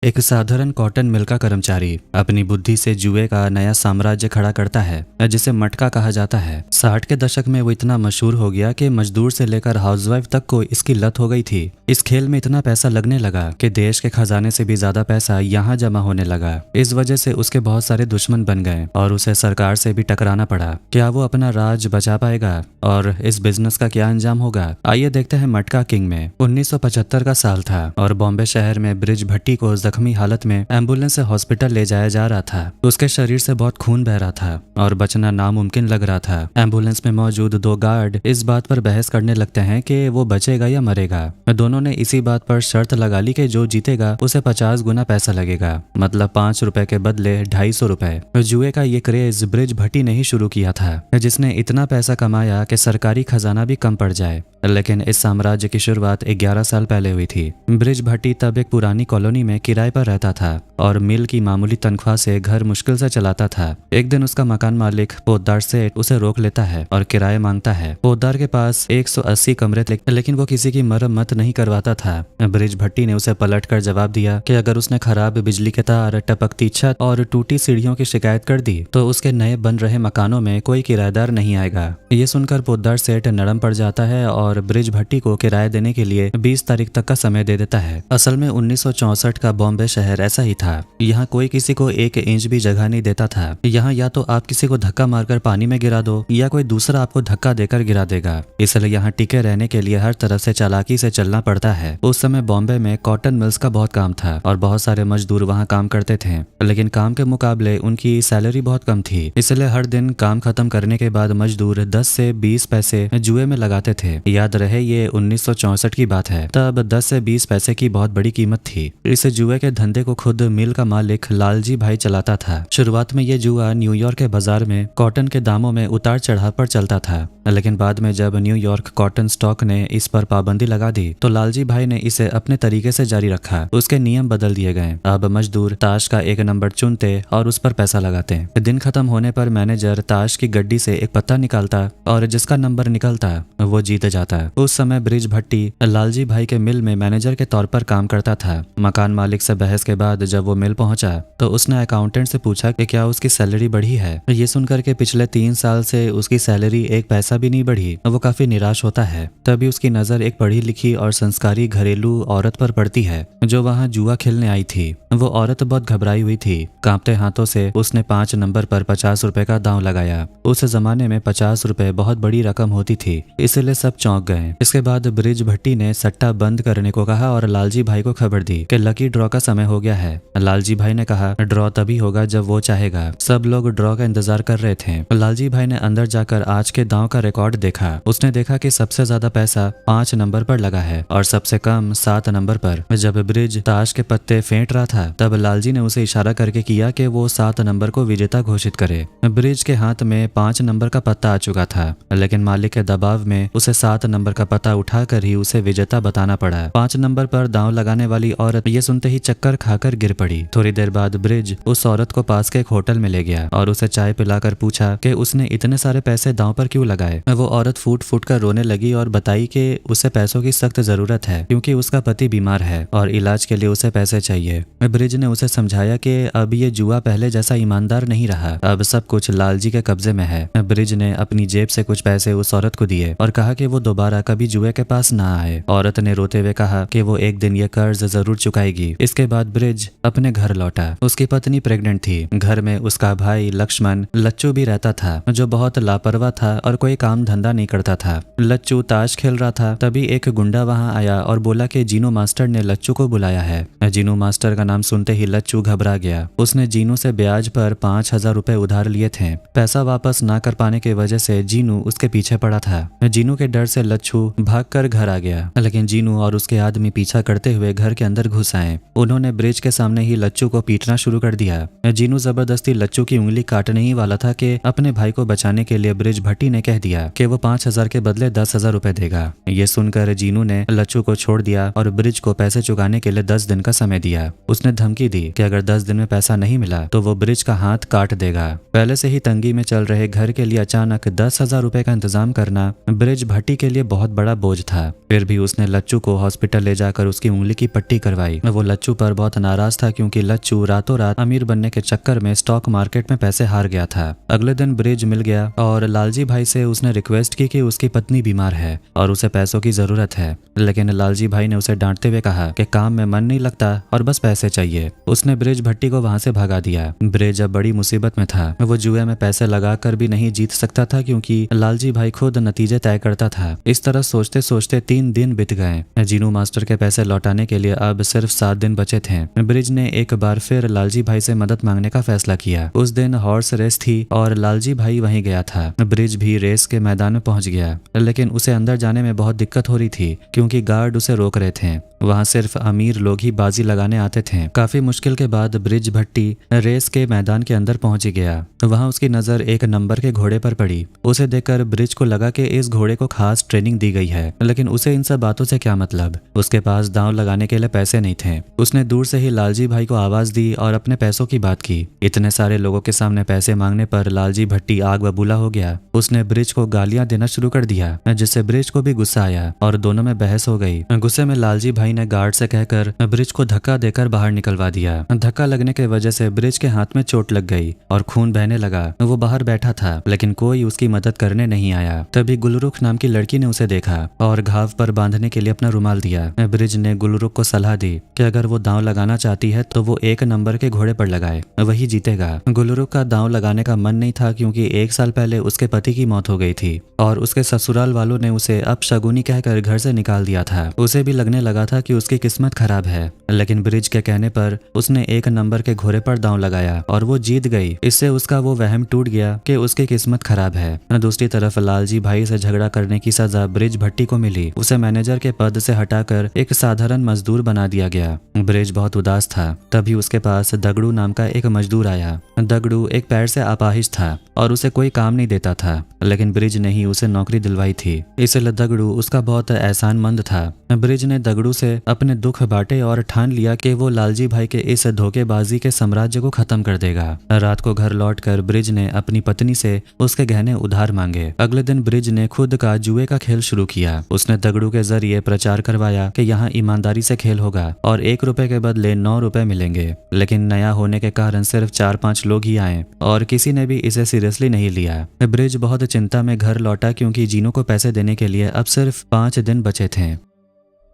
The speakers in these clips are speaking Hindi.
एक साधारण कॉटन मिल का कर्मचारी अपनी बुद्धि से जुए का नया साम्राज्य खड़ा करता है जिसे मटका कहा जाता है। 60 के दशक में वो इतना मशहूर हो गया कि मजदूर से लेकर हाउसवाइफ तक को इसकी लत हो गई थी। इस खेल में इतना पैसा लगने लगा कि देश के खजाने से भी ज्यादा पैसा यहाँ जमा होने लगा। इस वजह से उसके बहुत सारे दुश्मन बन गए और उसे सरकार से भी टकराना पड़ा। क्या वो अपना राज बचा पाएगा और इस बिजनेस का क्या अंजाम होगा? आइए देखते हैं मटका किंग में। 1975 का साल था और बॉम्बे शहर में ब्रिज भट्टी को जख्मी हालत में एम्बुलेंस से हॉस्पिटल ले जाया जा रहा था। उसके शरीर से बहुत खून बह रहा था और बचना नामुमकिन लग रहा था। एम्बुलेंस में मौजूद दो गार्ड इस बात पर बहस करने लगते हैं कि वो बचेगा या मरेगा। दोनों ने इसी बात पर शर्त लगा ली कि जो जीतेगा उसे 50 गुना पैसा लगेगा, मतलब 5 रुपए के बदले 250 रुपए। जुए का ये क्रेज ब्रिज भट्टी ने ही शुरू किया था, जिसने इतना पैसा कमाया कि सरकारी खजाना भी कम पड़ जाए। लेकिन इस साम्राज्य की शुरुआत 11 साल पहले हुई थी। ब्रिज भट्टी तब एक पुरानी कॉलोनी में किराए पर रहता था और मिल की मामूली तनख्वाह से घर मुश्किल से चलाता था। एक दिन उसका मकान मालिक पोद्दार सेठ उसे रोक लेता है और किराया मांगता है। पोद्दार के पास 180 कमरे थे, लेकिन वो किसी की मरम्मत नहीं करवाता था। ब्रिज भट्टी ने उसे पलटकर जवाब दिया कि अगर उसने खराब बिजली के तार, टपकती छत और टूटी सीढ़ियों की शिकायत कर दी तो उसके नए बन रहे मकानों में कोई किराएदार नहीं आएगा। ये सुनकर पोद्दार सेठ नरम पड़ जाता है और ब्रिज भट्टी को किराया देने के लिए 20 तारीख तक का समय दे देता है। असल में 1964 का बॉम्बे शहर ऐसा ही था। यहाँ कोई किसी को 1 इंच भी जगह नहीं देता था। यहाँ या तो आप किसी को धक्का मारकर पानी में गिरा दो या कोई दूसरा आपको धक्का देकर गिरा देगा। इसलिए यहाँ टिके रहने के लिए हर तरफ से चालाकी से चलना पड़ता है। उस समय बॉम्बे में कॉटन मिल्स का बहुत काम था और बहुत सारे मजदूर वहाँ काम करते थे, लेकिन काम के मुकाबले उनकी सैलरी बहुत कम थी। इसलिए हर दिन काम खत्म करने के बाद मजदूर 10 से 20 पैसे जुए में लगाते थे। याद रहे ये 1964 की बात है। तब 10 से 20 पैसे की बहुत बड़ी कीमत थी। इस जुए के धंधे को खुद मिल का मालिक लालजी भाई चलाता था। शुरुआत में ये जुआ न्यूयॉर्क के बाजार में कॉटन के दामों में उतार चढ़ाव पर चलता था, लेकिन बाद में जब न्यूयॉर्क कॉटन स्टॉक ने इस पर पाबंदी लगा दी तो लालजी भाई ने इसे अपने तरीके से जारी रखा। उसके नियम बदल दिए गए। अब मजदूर ताश का एक नंबर चुनते और उस पर पैसा लगाते। दिन खत्म होने पर मैनेजर ताश की गड्डी से एक पत्ता निकालता और जिसका नंबर निकलता वो जीत जाता। उस समय ब्रिज भट्टी लालजी भाई के मिल में मैनेजर के तौर पर काम करता था। मकान मालिक से बहस के बाद जब वो मिल पहुंचा तो उसने अकाउंटेंट से पूछा कि क्या उसकी सैलरी बढ़ी है। ये सुनकर के पिछले 3 साल से उसकी सैलरी एक पैसा भी नहीं बढ़ी। वो काफी निराश होता है। तभी उसकी नजर एक पढ़ी लिखी और संस्कारी घरेलू औरत पर पड़ती है जो वहाँ जुआ खेलने आई थी। वो औरत बहुत घबराई हुई थी। कांपते हाथों से उसने 5 नंबर पर 50 रुपए का दांव लगाया। उस जमाने में 50 रुपए बहुत बड़ी रकम होती थी, इसलिए सब चौंक गए। इसके बाद ब्रिज भट्टी ने सट्टा बंद करने को कहा और लालजी भाई को खबर दी कि लकी ड्रॉ का समय हो गया है। लालजी भाई ने कहा ड्रॉ तभी होगा जब वो चाहेगा। सब लोग ड्रॉ का इंतजार कर रहे थे। लालजी भाई ने अंदर जाकर आज के दांव का रिकॉर्ड देखा। उसने देखा कि सबसे ज्यादा पैसा 5 नंबर पर लगा है और सबसे कम 7 नंबर पर। जब ब्रिज ताश के पत्ते फेंट रहा था तब लालजी ने उसे इशारा करके किया कि वो 7 नंबर को विजेता घोषित करे। ब्रिज के हाथ में 5 नंबर का पत्ता आ चुका था, लेकिन मालिक के दबाव में उसे 7 नंबर का पत्ता उठाकर ही उसे विजेता बताना पड़ा। 5 नंबर पर दांव लगाने वाली औरत ये सुनते ही चक्कर खाकर गिर पड़ी। थोड़ी देर बाद ब्रिज उस औरत को पास के एक होटल में ले गया और उसे चाय पिलाकर पूछा कि उसने इतने सारे पैसे दांव पर क्यों लगाए। वो औरत फूट फूट कर रोने लगी और बताई कि उसे पैसों की सख्त जरूरत है क्योंकि उसका पति बीमार है और इलाज के लिए उसे पैसे चाहिए। ब्रिज ने उसे समझाया कि अब ये जुआ पहले जैसा ईमानदार नहीं रहा, अब सब कुछ लालजी के कब्जे में है। ब्रिज ने अपनी जेब से कुछ पैसे उस औरत को दिए और कहा कि वो दोबारा कभी जुए के पास ना आए। औरत ने रोते हुए कहा कि वो एक दिन ये कर्ज जरूर चुकाएगी। इसके बाद ब्रिज अपने घर लौटा। उसकी पत्नी प्रेग्नेंट थी। घर में उसका भाई लक्ष्मण लच्चू भी रहता था जो बहुत लापरवाह था और कोई काम धंधा नहीं करता था। लच्चू ताश खेल रहा था, तभी एक गुंडा वहां आया और बोला कि जीनू मास्टर ने लच्चू को बुलाया है। जीनू मास्टर का नाम सुनते ही लच्चू घबरा गया। उसने जीनू से ब्याज पर 5000 रुपए उधार लिए थे। पैसा वापस ना कर पाने की वजह से जीनू उसके पीछे पड़ा था। जीनू के डर से लच्चू भागकर घर आ गया, लेकिन जीनू और उसके आदमी पीछा करते हुए घर के अंदर घुस आए। उन्होंने ब्रिज के सामने ही लच्चू को पीटना शुरू कर दिया। जीनू जबरदस्ती लच्चू की उंगली काटने ही वाला था कि अपने भाई को बचाने के लिए ब्रिज भट्टी ने कह दिया कि वो 5000 के बदले 10,000 रुपए देगा। ये सुनकर जीनू ने लच्चू को छोड़ दिया और ब्रिज को पैसे चुकाने के लिए 10 दिन का समय दिया। उसने धमकी दी कि अगर 10 दिन में पैसा नहीं मिला तो वो ब्रिज का हाथ काट देगा। पहले से ही तंगी में चल रहे घर के लिए अचानक 10,000 रुपए का इंतजाम करना ब्रिज भट्टी के लिए बहुत बड़ा बोझ था। फिर भी उसने लच्चू को हॉस्पिटल ले जाकर उसकी उंगली की पट्टी करवाई। वो लच्चू लच्चू पर बहुत नाराज था क्योंकि लच्चू रातों रात अमीर बनने के चक्कर में स्टॉक मार्केट में पैसे हार गया था। अगले दिन ब्रिज मिल गया और लालजी भाई से उसने रिक्वेस्ट की कि उसकी पत्नी बीमार है और उसे पैसों की जरूरत है, लेकिन लालजी भाई ने उसे डांटते हुए कहा कि काम में मन नहीं लगता और बस पैसे चाहिए। उसने ब्रिज भट्टी को वहां से भगा दिया। ब्रिज अब बड़ी मुसीबत में था। वो जुए में पैसे लगाकर भी नहीं जीत सकता था क्योंकि लालजी भाई खुद नतीजे तय करता था। इस तरह सोचते सोचते 3 दिन बीत गए। जीनू मास्टर के पैसे लौटाने के लिए अब सिर्फ 7 दिन बचे थे। ब्रिज ने एक बार फिर लालजी भाई से मदद मांगने का फैसला किया। उस दिन हॉर्स रेस थी और लालजी भाई वहीं गया था। ब्रिज भी रेस के मैदान में पहुंच गया, लेकिन उसे अंदर जाने में बहुत दिक्कत हो रही थी क्योंकि गार्ड उसे रोक रहे थे। वहां सिर्फ अमीर लोग ही बाजी लगाने आते थे। काफी मुश्किल के बाद ब्रिज भट्टी रेस के मैदान के अंदर पहुंच गया। वहां उसकी नजर एक नंबर के घोड़े पर पड़ी। उसे देखकर ब्रिज को लगा कि इस घोड़े को खास ट्रेनिंग दी गई है, लेकिन उसे इन सब बातों से क्या मतलब। उसके पास दांव लगाने के लिए पैसे नहीं थे। उसने दूर से ही लालजी भाई को आवाज दी और अपने पैसों की बात की। इतने सारे लोगों के सामने पैसे मांगने पर लालजी भट्टी आग बबूला हो गया। उसने ब्रिज को गालियां देना शुरू कर दिया, जिससे ब्रिज को भी गुस्सा आया और दोनों में बहस हो गई। गुस्से में लालजी भाई ने गार्ड से कहकर ब्रिज को धक्का देकर बाहर निकलवा दिया। धक्का लगने की वजह से ब्रिज के हाथ में चोट लग गई और खून बहने लगा। वो बाहर बैठा था, लेकिन कोई उसकी मदद करने नहीं आया। तभी गुलरुख नाम की लड़की ने उसे देखा और घाव पर बांधने के लिए अपना रुमाल दिया। ब्रिज ने गुलरुख को सलाह दी कि अगर वो दांव लगाना चाहती है तो वो 1 नंबर के घोड़े पर लगाए, वही जीतेगा। गुलरुख का दांव लगाने का मन नहीं था क्योंकि 1 साल पहले उसके पति की मौत हो गई थी और उसके ससुराल वालों ने उसे अपशगुनी कहकर घर से निकाल दिया था। उसे भी लगने लगा था कि उसकी किस्मत खराब है, लेकिन ब्रिज के कहने पर उसने 1 नंबर के घोड़े पर दांव लगाया और वो जीत गई। इससे उसका वो वहम टूट गया कि उसकी किस्मत खराब है। दूसरी तरफ लालजी भाई से झगड़ा करने की सजा ब्रिज भट्टी को मिली। उसे मैनेजर के पद से हटाकर एक साधारण मजदूर बना दिया गया। ब्रिज बहुत उदास था। तभी उसके पास दगड़ू नाम का एक मजदूर आया। दगड़ू एक पैर से अपाहिज था और उसे कोई काम नहीं देता था, लेकिन ब्रिज ने ही उसे नौकरी दिलवाई थी, इसलिए दगड़ू उसका बहुत एहसानमंद था। ब्रिज ने दगड़ू से अपने दुख बांटे और ठान लिया कि वो लालजी भाई के इस धोखेबाजी के साम्राज्य को खत्म कर देगा। रात को घर लौटकर ब्रिज ने अपनी पत्नी से उसके गहने उधार मांगे। अगले दिन ब्रिज ने खुद का जुए का खेल शुरू किया। उसने दगड़ू के जरिए प्रचार करवाया कि यहाँ ईमानदारी से खेल होगा और 1 रुपए के बदले 9 रुपए मिलेंगे। लेकिन नया होने के कारण सिर्फ 4-5 लोग ही आए और किसी ने भी इसे सीरियसली नहीं लिया। ब्रिज बहुत चिंता में घर लौटा क्योंकि जीनू को पैसे देने के लिए अब सिर्फ 5 दिन बचे थे।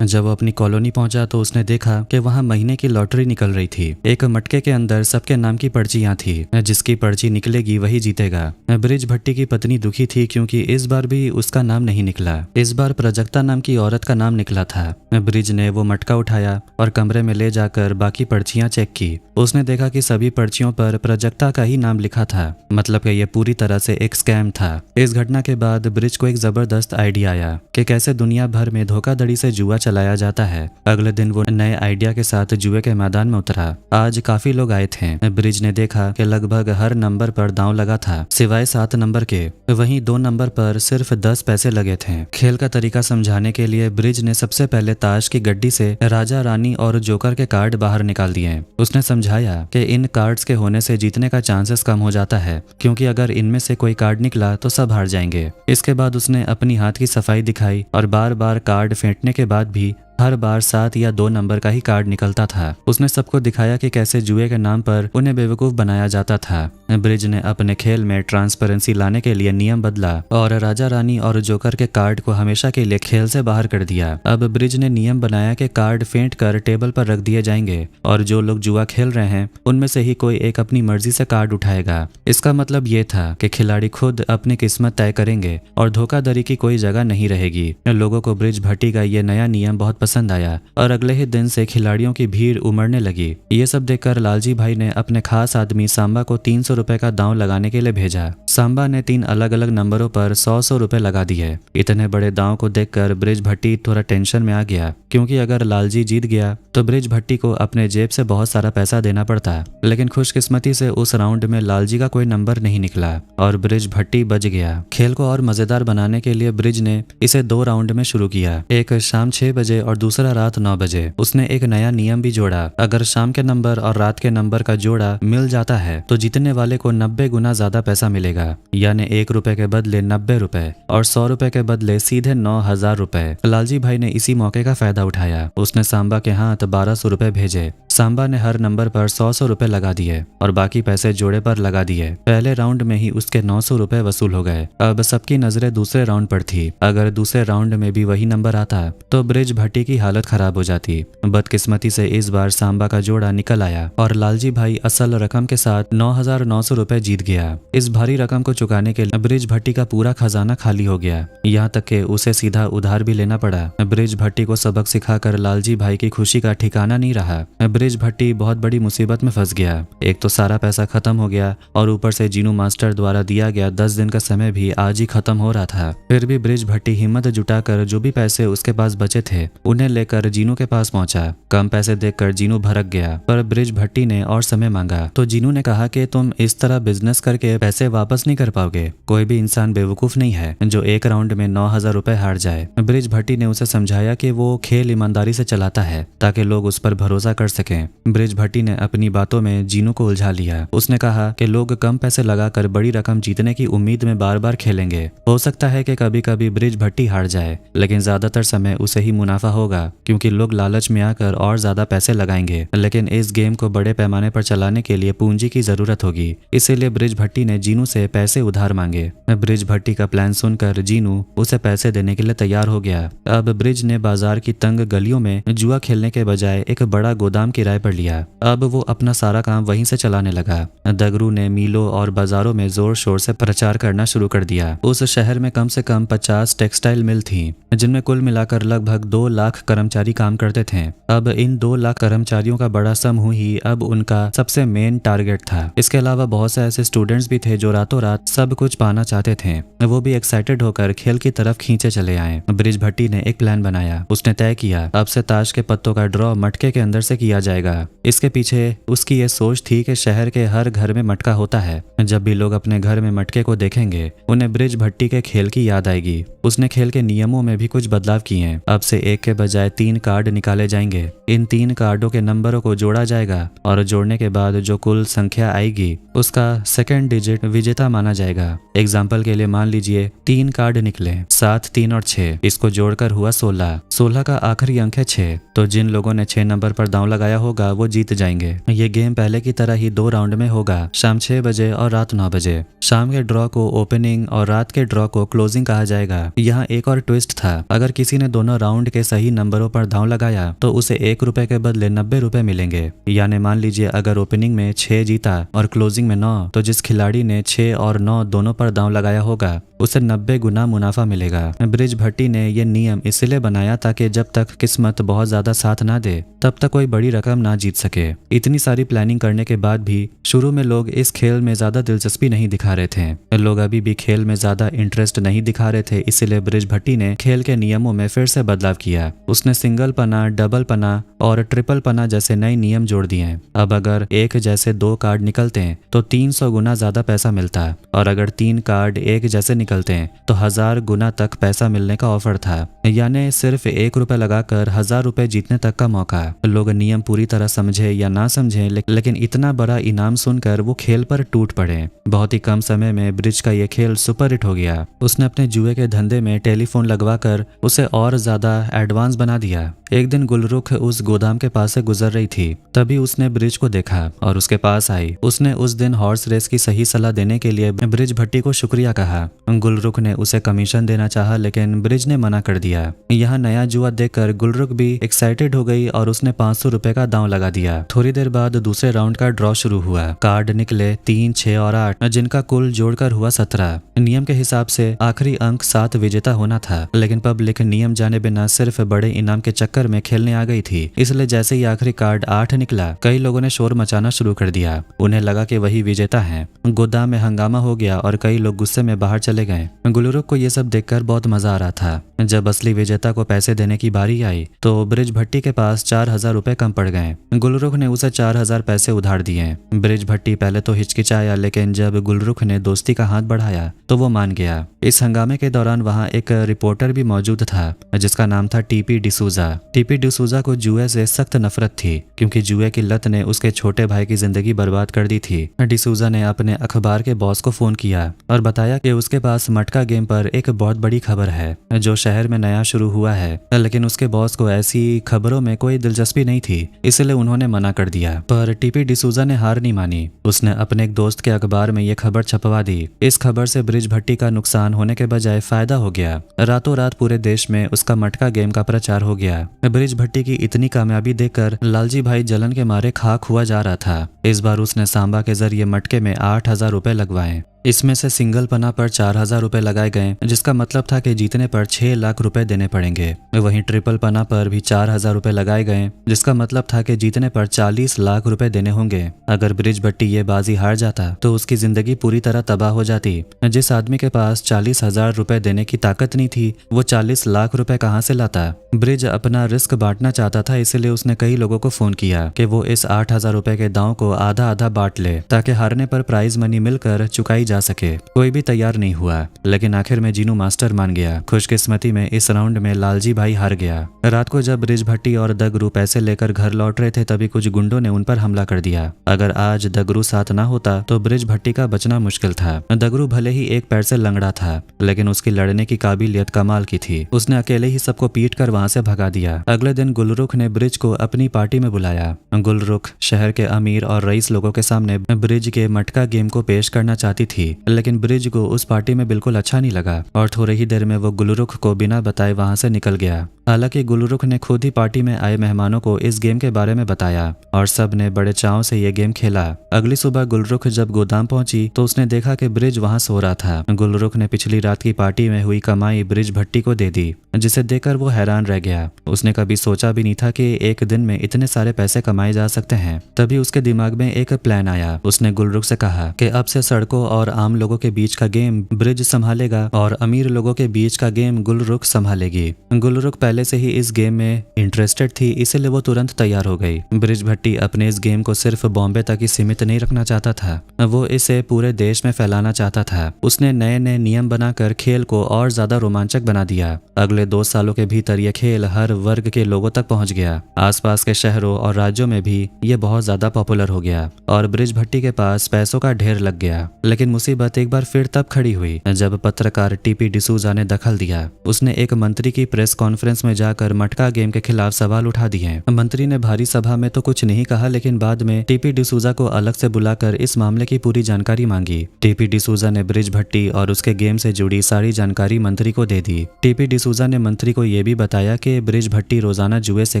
जब वो अपनी कॉलोनी पहुंचा तो उसने देखा कि वहां महीने की लॉटरी निकल रही थी। एक मटके के अंदर सबके नाम की पर्चियां थी। जिसकी पर्ची निकलेगी वही जीतेगा। ब्रिज भट्टी की पत्नी दुखी थी क्योंकि इस बार भी उसका नाम नहीं निकला। इस बार प्राजक्ता नाम की औरत का नाम निकला था। ब्रिज ने वो मटका उठाया और कमरे में ले जाकर बाकी पर्चियां चेक की। उसने देखा कि सभी पर्चियों पर प्राजक्ता का ही नाम लिखा था, मतलब कि यह पूरी तरह से एक स्कैम था। इस घटना के बाद ब्रिज को एक जबरदस्त आइडिया आया कि कैसे दुनिया भर में धोखाधड़ी से जुआ चलाया जाता है। अगले दिन वो नए आइडिया के साथ जुए के मैदान में उतरा। आज काफी लोग आए थे। ब्रिज ने देखा कि लगभग हर नंबर पर दांव लगा था सिवाय 7 नंबर के। वहीं 2 नंबर पर सिर्फ 10 पैसे लगे थे। खेल का तरीका समझाने के लिए ब्रिज ने सबसे पहले ताश की गड्डी से राजा, रानी और जोकर के कार्ड बाहर निकाल दिए। उसने समझाया कि इन कार्ड्स के होने से जीतने का चांसेस कम हो जाता है क्योंकि अगर इनमें से कोई कार्ड निकला तो सब हार जाएंगे। इसके बाद उसने अपनी हाथ की सफाई दिखाई और बार बार कार्ड फेंटने के बाद भी हर बार 7 या 2 नंबर का ही कार्ड निकलता था। उसने सबको दिखाया कि कैसे जुए के नाम पर उन्हें बेवकूफ बनाया जाता था। ब्रिज ने अपने खेल में ट्रांसपेरेंसी लाने के लिए नियम बदला और राजा, रानी और जोकर के कार्ड को हमेशा के लिए खेल से बाहर कर दिया। अब ब्रिज ने नियम बनाया कि कार्ड फेंट कर टेबल पर रख दिए जाएंगे और जो लोग जुआ खेल रहे हैं उनमें से ही कोई एक अपनी मर्जी से कार्ड उठाएगा। इसका मतलब ये था कि खिलाड़ी खुद अपनी किस्मत तय करेंगे और धोखाधड़ी की कोई जगह नहीं रहेगी। लोगों को ब्रिज भट्टी का ये नया नियम बहुत पसंद आया और अगले ही दिन से खिलाड़ियों की भीड़ उमड़ने लगी। ये सब देखकर लालजी भाई ने अपने खास आदमी सांबा को 300 रुपए का दांव लगाने के लिए भेजा। सांबा ने 3 अलग अलग नंबरों पर 100-100 रुपए लगा दिए। इतने बड़े दांव को देखकर ब्रिज भट्टी थोड़ा टेंशन में आ गया क्योंकि अगर लालजी जीत गया तो ब्रिज भट्टी को अपने जेब से बहुत सारा पैसा देना पड़ता। लेकिन खुशकिस्मती से उस राउंड में लालजी का कोई नंबर नहीं निकला और ब्रिज भट्टी बच गया। खेल को और मजेदार बनाने के लिए ब्रिज ने इसे 2 राउंड में शुरू किया, एक शाम 6 बजे और दूसरा रात 9 बजे। उसने एक नया नियम भी जोड़ा, अगर शाम के नंबर और रात के नंबर का जोड़ा मिल जाता है तो जीतने वाले को 90 गुना ज्यादा पैसा मिलेगा। लगा, यानी 1 रुपए के बदले 90 रुपए और 100 रुपए के बदले सीधे 9,000 रुपए। लालजी भाई ने इसी मौके का फायदा उठाया। उसने सांबा के हाथ 1200 रुपए भेजे। सांबा ने हर नंबर पर 100 रुपए लगा दिए और बाकी पैसे जोड़े पर लगा दिए। पहले राउंड में ही उसके 900 रुपए वसूल हो गए। अब सबकी नजरें दूसरे राउंड पर थी। अगर दूसरे राउंड में भी वही नंबर आता तो ब्रिज भट्टी की हालत खराब हो जाती। बदकिस्मती से इस बार सांबा का जोड़ा निकल आया और लालजी भाई असल रकम के साथ 9,900 रुपए जीत गया। इस भारी रकम को चुकाने के लिए ब्रिज भट्टी का पूरा खजाना खाली हो गया, यहाँ तक कि उसे सीधा उधार भी लेना पड़ा। ब्रिज भट्टी को सबक सिखाकर लालजी भाई की खुशी का ठिकाना नहीं रहा। ब्रिज भट्टी बहुत बड़ी मुसीबत में फंस गया। एक तो सारा पैसा खत्म हो गया और ऊपर से जीनू मास्टर द्वारा दिया गया 10 दिन का समय भी आज ही खत्म हो रहा था। फिर भी ब्रिज भट्टी हिम्मत जुटाकर जो भी पैसे उसके पास बचे थे उन्हें लेकर जीनू के पास पहुंचा। कम पैसे देखकर जीनू भड़क गया, पर ब्रिज भट्टी ने और समय मांगा तो जीनू ने कहा कि तुम इस तरह बिजनेस करके पैसे वापस नहीं कर पाओगे। कोई भी इंसान बेवकूफ नहीं है जो एक राउंड में 9,000 रुपए हार जाए। ब्रिज भट्टी ने उसे समझाया कि वो खेल ईमानदारी से चलाता है ताकि लोग उस पर भरोसा कर सकें। ब्रिज भट्टी ने अपनी बातों में जीनू को उलझा लिया। उसने कहा कि लोग कम पैसे लगाकर बड़ी रकम जीतने की उम्मीद में बार बार खेलेंगे। हो सकता है कि कभी कभी ब्रिज भट्टी हार जाए, लेकिन ज्यादातर समय उसे ही मुनाफा होगा क्योंकि लोग लालच में आकर और ज्यादा पैसे लगाएंगे। लेकिन इस गेम को बड़े पैमाने पर चलाने के लिए पूंजी की जरूरत होगी, इसीलिए ब्रिज भट्टी ने जीनू से पैसे उधार मांगे। ब्रिज भट्टी का प्लान सुनकर जीनू उसे पैसे देने के लिए तैयार हो गया। अब ब्रिज ने बाजार की तंग गलियों में जुआ खेलने के बजाय एक बड़ा गोदाम किराए पर लिया। अब वो अपना सारा काम वहीं से चलाने लगा। दगरू ने मीलों और बाजारों में जोर शोर से प्रचार करना शुरू कर दिया। उस शहर में कम से कम 50 टेक्सटाइल मिल थी, जिनमें कुल मिलाकर लगभग 2 लाख कर्मचारी काम करते थे। अब इन 2 लाख कर्मचारियों का बड़ा समूह ही अब उनका सबसे मेन टारगेट था। इसके अलावा बहुत से ऐसे स्टूडेंट्स भी थे जो रातों रात सब कुछ पाना चाहते थे। वो भी एक्साइटेड होकर खेल की तरफ खींचे चले आए। ब्रिज भट्टी ने एक प्लान बनाया। उसने तय किया अब से ताश के पत्तों का ड्रॉ मटके के अंदर से किया जाएगा। इसके पीछे उसकी ये सोच थी कि शहर के हर घर में मटका होता है। जब भी लोग अपने घर में मटके को देखेंगे उन्हें ब्रिज भट्टी के खेल की याद आएगी। उसने खेल के नियमों में भी कुछ बदलाव किए। अब से 1 के बजाय 3 कार्ड निकाले जाएंगे। इन 3 कार्डों के नंबरों को जोड़ा जाएगा और जोड़ने के बाद जो कुल संख्या आएगी उसका सेकंड डिजिट विजेता माना जाएगा। एग्जाम्पल के लिए मान लीजिए 3 कार्ड निकले 7, 3 और 6। इसको जोड़कर हुआ 16। 16 का आखिरी अंक है 6। तो जिन लोगों ने 6 नंबर पर दांव लगाया होगा वो जीत जाएंगे। ये गेम पहले की तरह ही 2 राउंड में होगा, शाम 6 बजे और रात 9 बजे। शाम के ड्रॉ को ओपनिंग और रात के ड्रॉ को क्लोजिंग कहा जाएगा। यहाँ एक और ट्विस्ट था, अगर किसी ने दोनों राउंड के सही नंबरों पर दांव लगाया तो उसे 1 रुपए के बदले 90 रुपए मिलेंगे। यानी मान लीजिए अगर ओपनिंग में 6 जीता और क्लोजिंग में 9, तो जिस खिलाड़ी ने 6 और 9 दोनों पर दांव लगाया होगा उसे 90 गुना मुनाफा मिलेगा। ब्रिज भट्टी ने ये नियम इसलिए बनाया ताकि जब तक किस्मत बहुत ज्यादा साथ ना दे तब तक कोई बड़ी रकम ना जीत सके। इतनी सारी प्लानिंग करने के बाद भी शुरू में लोग इस खेल में ज्यादा दिलचस्पी नहीं दिखा रहे थे। लोग अभी भी खेल में ज्यादा इंटरेस्ट नहीं दिखा रहे थे, इसीलिए ब्रिज भट्टी ने खेल के नियमों में फिर से बदलाव किया। उसने सिंगल पना, डबल पना और ट्रिपल पना जैसे नए नियम जोड़ दिए। अब अगर एक जैसे 2 कार्ड निकलते हैं तो 300 गुना ज्यादा पैसा मिलता, और अगर 3 कार्ड एक जैसे निकलते हैं तो 1000 गुना तक पैसा मिलने का ऑफर था। यानी सिर्फ 1 रुपए लगाकर 1000 रुपए जीतने तक का मौका। लोग नियम पूरी तरह समझे या ना समझे, लेकिन इतना बड़ा इनाम सुनकर वो खेल पर टूट पड़े। बहुत ही कम समय में ब्रिज का ये खेल सुपर हिट हो गया। उसने अपने जुए के धंधे में टेलीफोन लगवाकर उसे और ज्यादा एडवांस बना दिया। एक दिन गुलरुख उस गोदाम के पास से गुजर रही थी, तभी उसने ब्रिज को देखा और उसके पास आई। उसने उस दिन हॉर्स रेस की सही सलाह देने के लिए ब्रिज भट्टी को शुक्रिया कहा। गुलरुख ने उसे कमीशन देना चाहा, लेकिन ब्रिज ने मना कर दिया। यहाँ नया जुआ देखकर गुलरुख भी एक्साइटेड हो गई और उसने 500 रुपए का दांव लगा दिया। थोड़ी देर बाद दूसरे राउंड का ड्रॉ शुरू हुआ। कार्ड निकले 3, 6 और 8, जिनका कुल जोड़कर हुआ 17। नियम के हिसाब से आखिरी अंक 7 विजेता होना था, लेकिन पब्लिक नियम जाने बिना सिर्फ बड़े इनाम के चक्कर में खेलने आ गई थी। इसलिए जैसे ही आखिरी कार्ड 8 निकला, कई लोगों ने शोर मचाना शुरू कर दिया। उन्हें लगा कि वही विजेता है। गोदाम में हंगामा हो गया और कई लोग गुस्से में बाहर चले गए। गुलरुख को यह सब देखकर बहुत मजा आ रहा था। जब असली विजेता को पैसे देने की बारी आई तो ब्रिज भट्टी के पास 4000 रुपए कम पड़ गए। गुलरुख ने उसे 4000 पैसे उधार दिए। ब्रिज भट्टी पहले तो हिचकिचाया, लेकिन जब गुलरुख ने दोस्ती का हाथ बढ़ाया तो वो मान गया। इस हंगामे के दौरान वहाँ एक रिपोर्टर भी मौजूद था जिसका नाम था टीपी डिसूजा। टीपी डिसूजा को जुए से सख्त नफरत थी क्योंकि जुए की लत ने उसके छोटे भाई की जिंदगी बर्बाद कर दी थी। डिसूजा ने अपने अखबार के बॉस को फोन किया और बताया कि उसके पास मटका गेम पर एक बहुत बड़ी खबर है जो शहर में नया शुरू हुआ है, लेकिन उसके बॉस को ऐसी खबरों में कोई दिलचस्पी नहीं थी, इसलिए उन्होंने मना कर दिया। पर टीपी डिसूजा ने हार नहीं मानी। उसने अपने एक दोस्त के अखबार में ये खबर छपवा दी। इस खबर से ब्रिज भट्टी का नुकसान होने के बजाय फायदा हो गया। रातों रात पूरे देश में उसका मटका गेम का प्रचार हो गया। ब्रिज भट्टी की इतनी कामयाबी देखकर लालजी भाई जलन के मारे खाक हुआ जा रहा था। इस बार उसने सांबा के जरिए मटके में 8,000 रुपए लगवाए। इसमें से सिंगल पना पर 4,000 रुपए लगाए गए, जिसका मतलब था कि जीतने पर 6 लाख रुपए देने पड़ेंगे। वहीं ट्रिपल पना पर भी 4,000 रुपए लगाए गए, जिसका मतलब था कि जीतने पर 40 लाख रुपए देने होंगे। अगर ब्रिज भट्टी ये बाजी हार जाता तो उसकी जिंदगी पूरी तरह तबाह हो जाती। जिस आदमी के पास 40,000 रुपए देने की ताकत नहीं थी, वो 40 लाख रुपए कहाँ से लाता। ब्रिज अपना रिस्क बांटना चाहता था, इसलिए उसने कई लोगों को फोन किया कि वो इस 8,000 रुपए के दांव को आधा आधा बांट ले ताकि हारने पर प्राइज मनी मिलकर चुकाई जा सके। कोई भी तैयार नहीं हुआ, लेकिन आखिर में जीनू मास्टर मान गया। खुशकिस्मती में इस राउंड में लालजी भाई हार गया। रात को जब ब्रिज भट्टी और दगरू पैसे लेकर घर लौट रहे थे, तभी कुछ गुंडों ने उन पर हमला कर दिया। अगर आज दगरू साथ ना होता तो ब्रिज भट्टी का बचना मुश्किल था। दगरू भले ही एक पैर से लंगड़ा था, लेकिन उसकी लड़ने की काबिलियत कमाल की थी। उसने अकेले ही सबको पीट कर वहां से भगा दिया। अगले दिन गुलरुख ने ब्रिज को अपनी पार्टी में बुलाया। गुलरुख शहर के अमीर और रईस लोगों के सामने ब्रिज के मटका गेम को पेश करना चाहती थी, लेकिन ब्रिज को उस पार्टी में बिल्कुल अच्छा नहीं लगा और थोड़ी ही देर में वो गुलरुख को बिना बताए वहां से निकल गया। हालांकि गुलरुख ने खुद ही पार्टी में आए मेहमानों को इस गेम के बारे में बताया और सब ने बड़े चाव से ये गेम खेला। अगली सुबह गुलरुख जब गोदाम पहुंची तो उसने देखा कि ब्रिज वहां सो रहा था। गुलरुख ने पिछली रात की पार्टी में हुई कमाई ब्रिज भट्टी को दे दी, जिसे देखकर वो हैरान रह गया। उसने कभी सोचा भी नहीं था कि एक दिन में इतने सारे पैसे कमाए जा सकते हैं। तभी उसके दिमाग में एक प्लान आया। उसने गुलरुख से कहा कि अब से सड़कों और आम लोगों के बीच का गेम ब्रिज संभालेगा और अमीर लोगों के बीच का गेम गुलरुख संभालेगी। गुलरुख पहले से ही इस गेम में इंटरेस्टेड थी, इसलिए वो तुरंत तैयार हो गई। ब्रिज भट्टी अपने इस गेम को सिर्फ बॉम्बे तक ही सीमित नहीं रखना चाहता था, वो इसे पूरे देश में फैलाना चाहता था। उसने नए नए नियम बनाकर खेल को और ज्यादा रोमांचक बना दिया। अगले 2 सालों के भीतर यह खेल हर वर्ग के लोगों तक पहुंच गया। आसपास के शहरों और राज्यों में भी ये बहुत ज्यादा पॉपुलर हो गया और ब्रिज भट्टी के पास पैसों का ढेर लग गया। लेकिन मुसीबत एक बार फिर तब खड़ी हुई जब पत्रकार टीपी डिसूजा ने दखल दिया। उसने एक मंत्री की प्रेस कॉन्फ्रेंस में जाकर मटका गेम के खिलाफ सवाल उठा दिए। मंत्री ने भारी सभा में तो कुछ नहीं कहा, लेकिन बाद में टीपी डिसूजा को अलग से बुलाकर इस मामले की पूरी जानकारी मांगी। टीपी डिसूजा ने ब्रिज भट्टी और उसके गेम से जुड़ी सारी जानकारी मंत्री को दे दी। टीपी डिसूजा ने मंत्री को यह भी बताया कि ब्रिज भट्टी रोजाना जुए से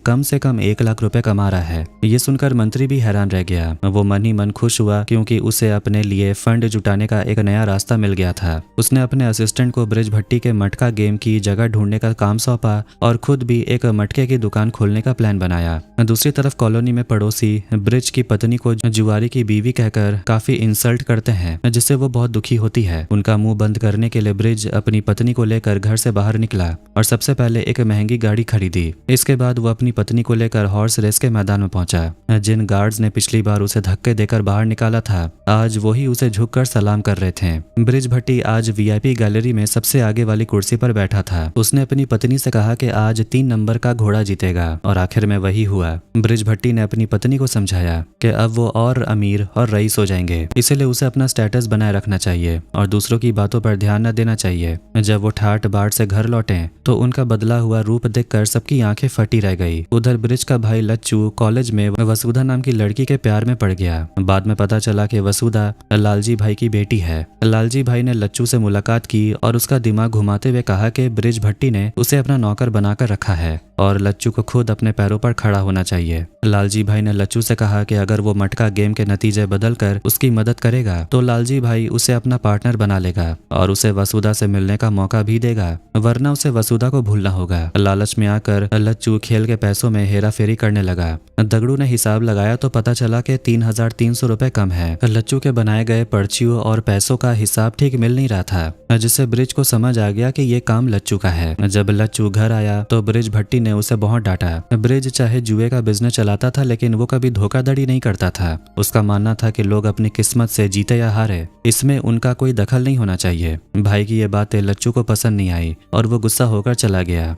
कम 1 लाख रुपए कमा रहा है। ये सुनकर मंत्री भी हैरान रह गया। वो मन ही मन खुश हुआ क्योंकि उसे अपने लिए फंड जुटाने का एक नया रास्ता मिल गया था। उसने अपने असिस्टेंट को ब्रिज भट्टी के मटका गेम की जगह ढूंढने का काम सौंपा और खुद भी एक मटके की दुकान खोलने का प्लान बनाया। दूसरी तरफ कॉलोनी में पड़ोसी ब्रिज की पत्नी को जुआरी की बीवी कहकर काफी इंसल्ट करते हैं, जिससे वो बहुत दुखी होती है। उनका मुंह बंद करने के लिए ब्रिज अपनी पत्नी को लेकर घर से बाहर निकला और सबसे पहले एक महंगी गाड़ी खरीदी। इसके बाद वो अपनी पत्नी को लेकर हॉर्स रेस के मैदान में पहुंचा। जिन गार्ड्स ने पिछली बार उसे धक्के देकर बाहर निकाला था, आज वही उसे झुककर सलाम कर रहे थे। ब्रिज भट्टी आज वीआईपी गैलरी में सबसे आगे वाली कुर्सी पर बैठा था। उसने अपनी पत्नी से कहा कि आज 3 नंबर का घोड़ा जीतेगा और आखिर में वही हुआ। ब्रिज भट्टी ने अपनी पत्नी को समझाया कि अब वो और अमीर और रईस हो जाएंगे, इसलिए उसे अपना स्टेटस बनाए रखना चाहिए और दूसरों की बातों पर ध्यान न देना चाहिए। जब वो ठाट बाट से घर लौटे तो उनका बदला हुआ रूप देखकर सबकी आंखें फटी रह गई। उधर ब्रिज का भाई लच्चू कॉलेज में वसुधा नाम की लड़की के प्यार में पड़ गया। बाद में पता चला कि वसुधा लालजी भाई की बेटी है। लालजी भाई ने लच्चू से मुलाकात की और उसका दिमाग घुमाते हुए कहा कि ब्रिज भट्टी ने उसे अपना नौकर बनाकर रखा है और लच्चू को खुद अपने पैरों पर खड़ा होना चाहिए। लालजी भाई ने लच्चू से कहा कि अगर वो मटका गेम के नतीजे बदलकर उसकी मदद करेगा तो लालजी भाई उसे अपना पार्टनर बना लेगा और उसे वसुधा से मिलने का मौका भी देगा, वरना उसे वसुधा को भूलना होगा। लालच में आकर लच्चू खेल के पैसों में हेरा फेरी करने लगा। दगड़ू ने हिसाब लगाया तो पता चला कि 3,300 रुपए कम है। लच्चू के बनाए गए पर्चियों और पैसों का हिसाब ठीक मिल नहीं रहा था, जिससे ब्रिज को समझ आ गया कि ये काम लच्चू का है। जब लच्चू घर आया तो ब्रिज भट्टी ने उसे बहुत डांटा। ब्रिज चाहे जुए का बिजनेस चलाता था, लेकिन वो कभी धोखाधड़ी नहीं करता था। उसका मानना था कि लोग अपनी किस्मत से जीते या हारे, इसमें उनका कोई दखल नहीं होना चाहिए। भाई की ये बातें लच्चू को पसंद नहीं आई और वो गुस्सा होकर चला गया।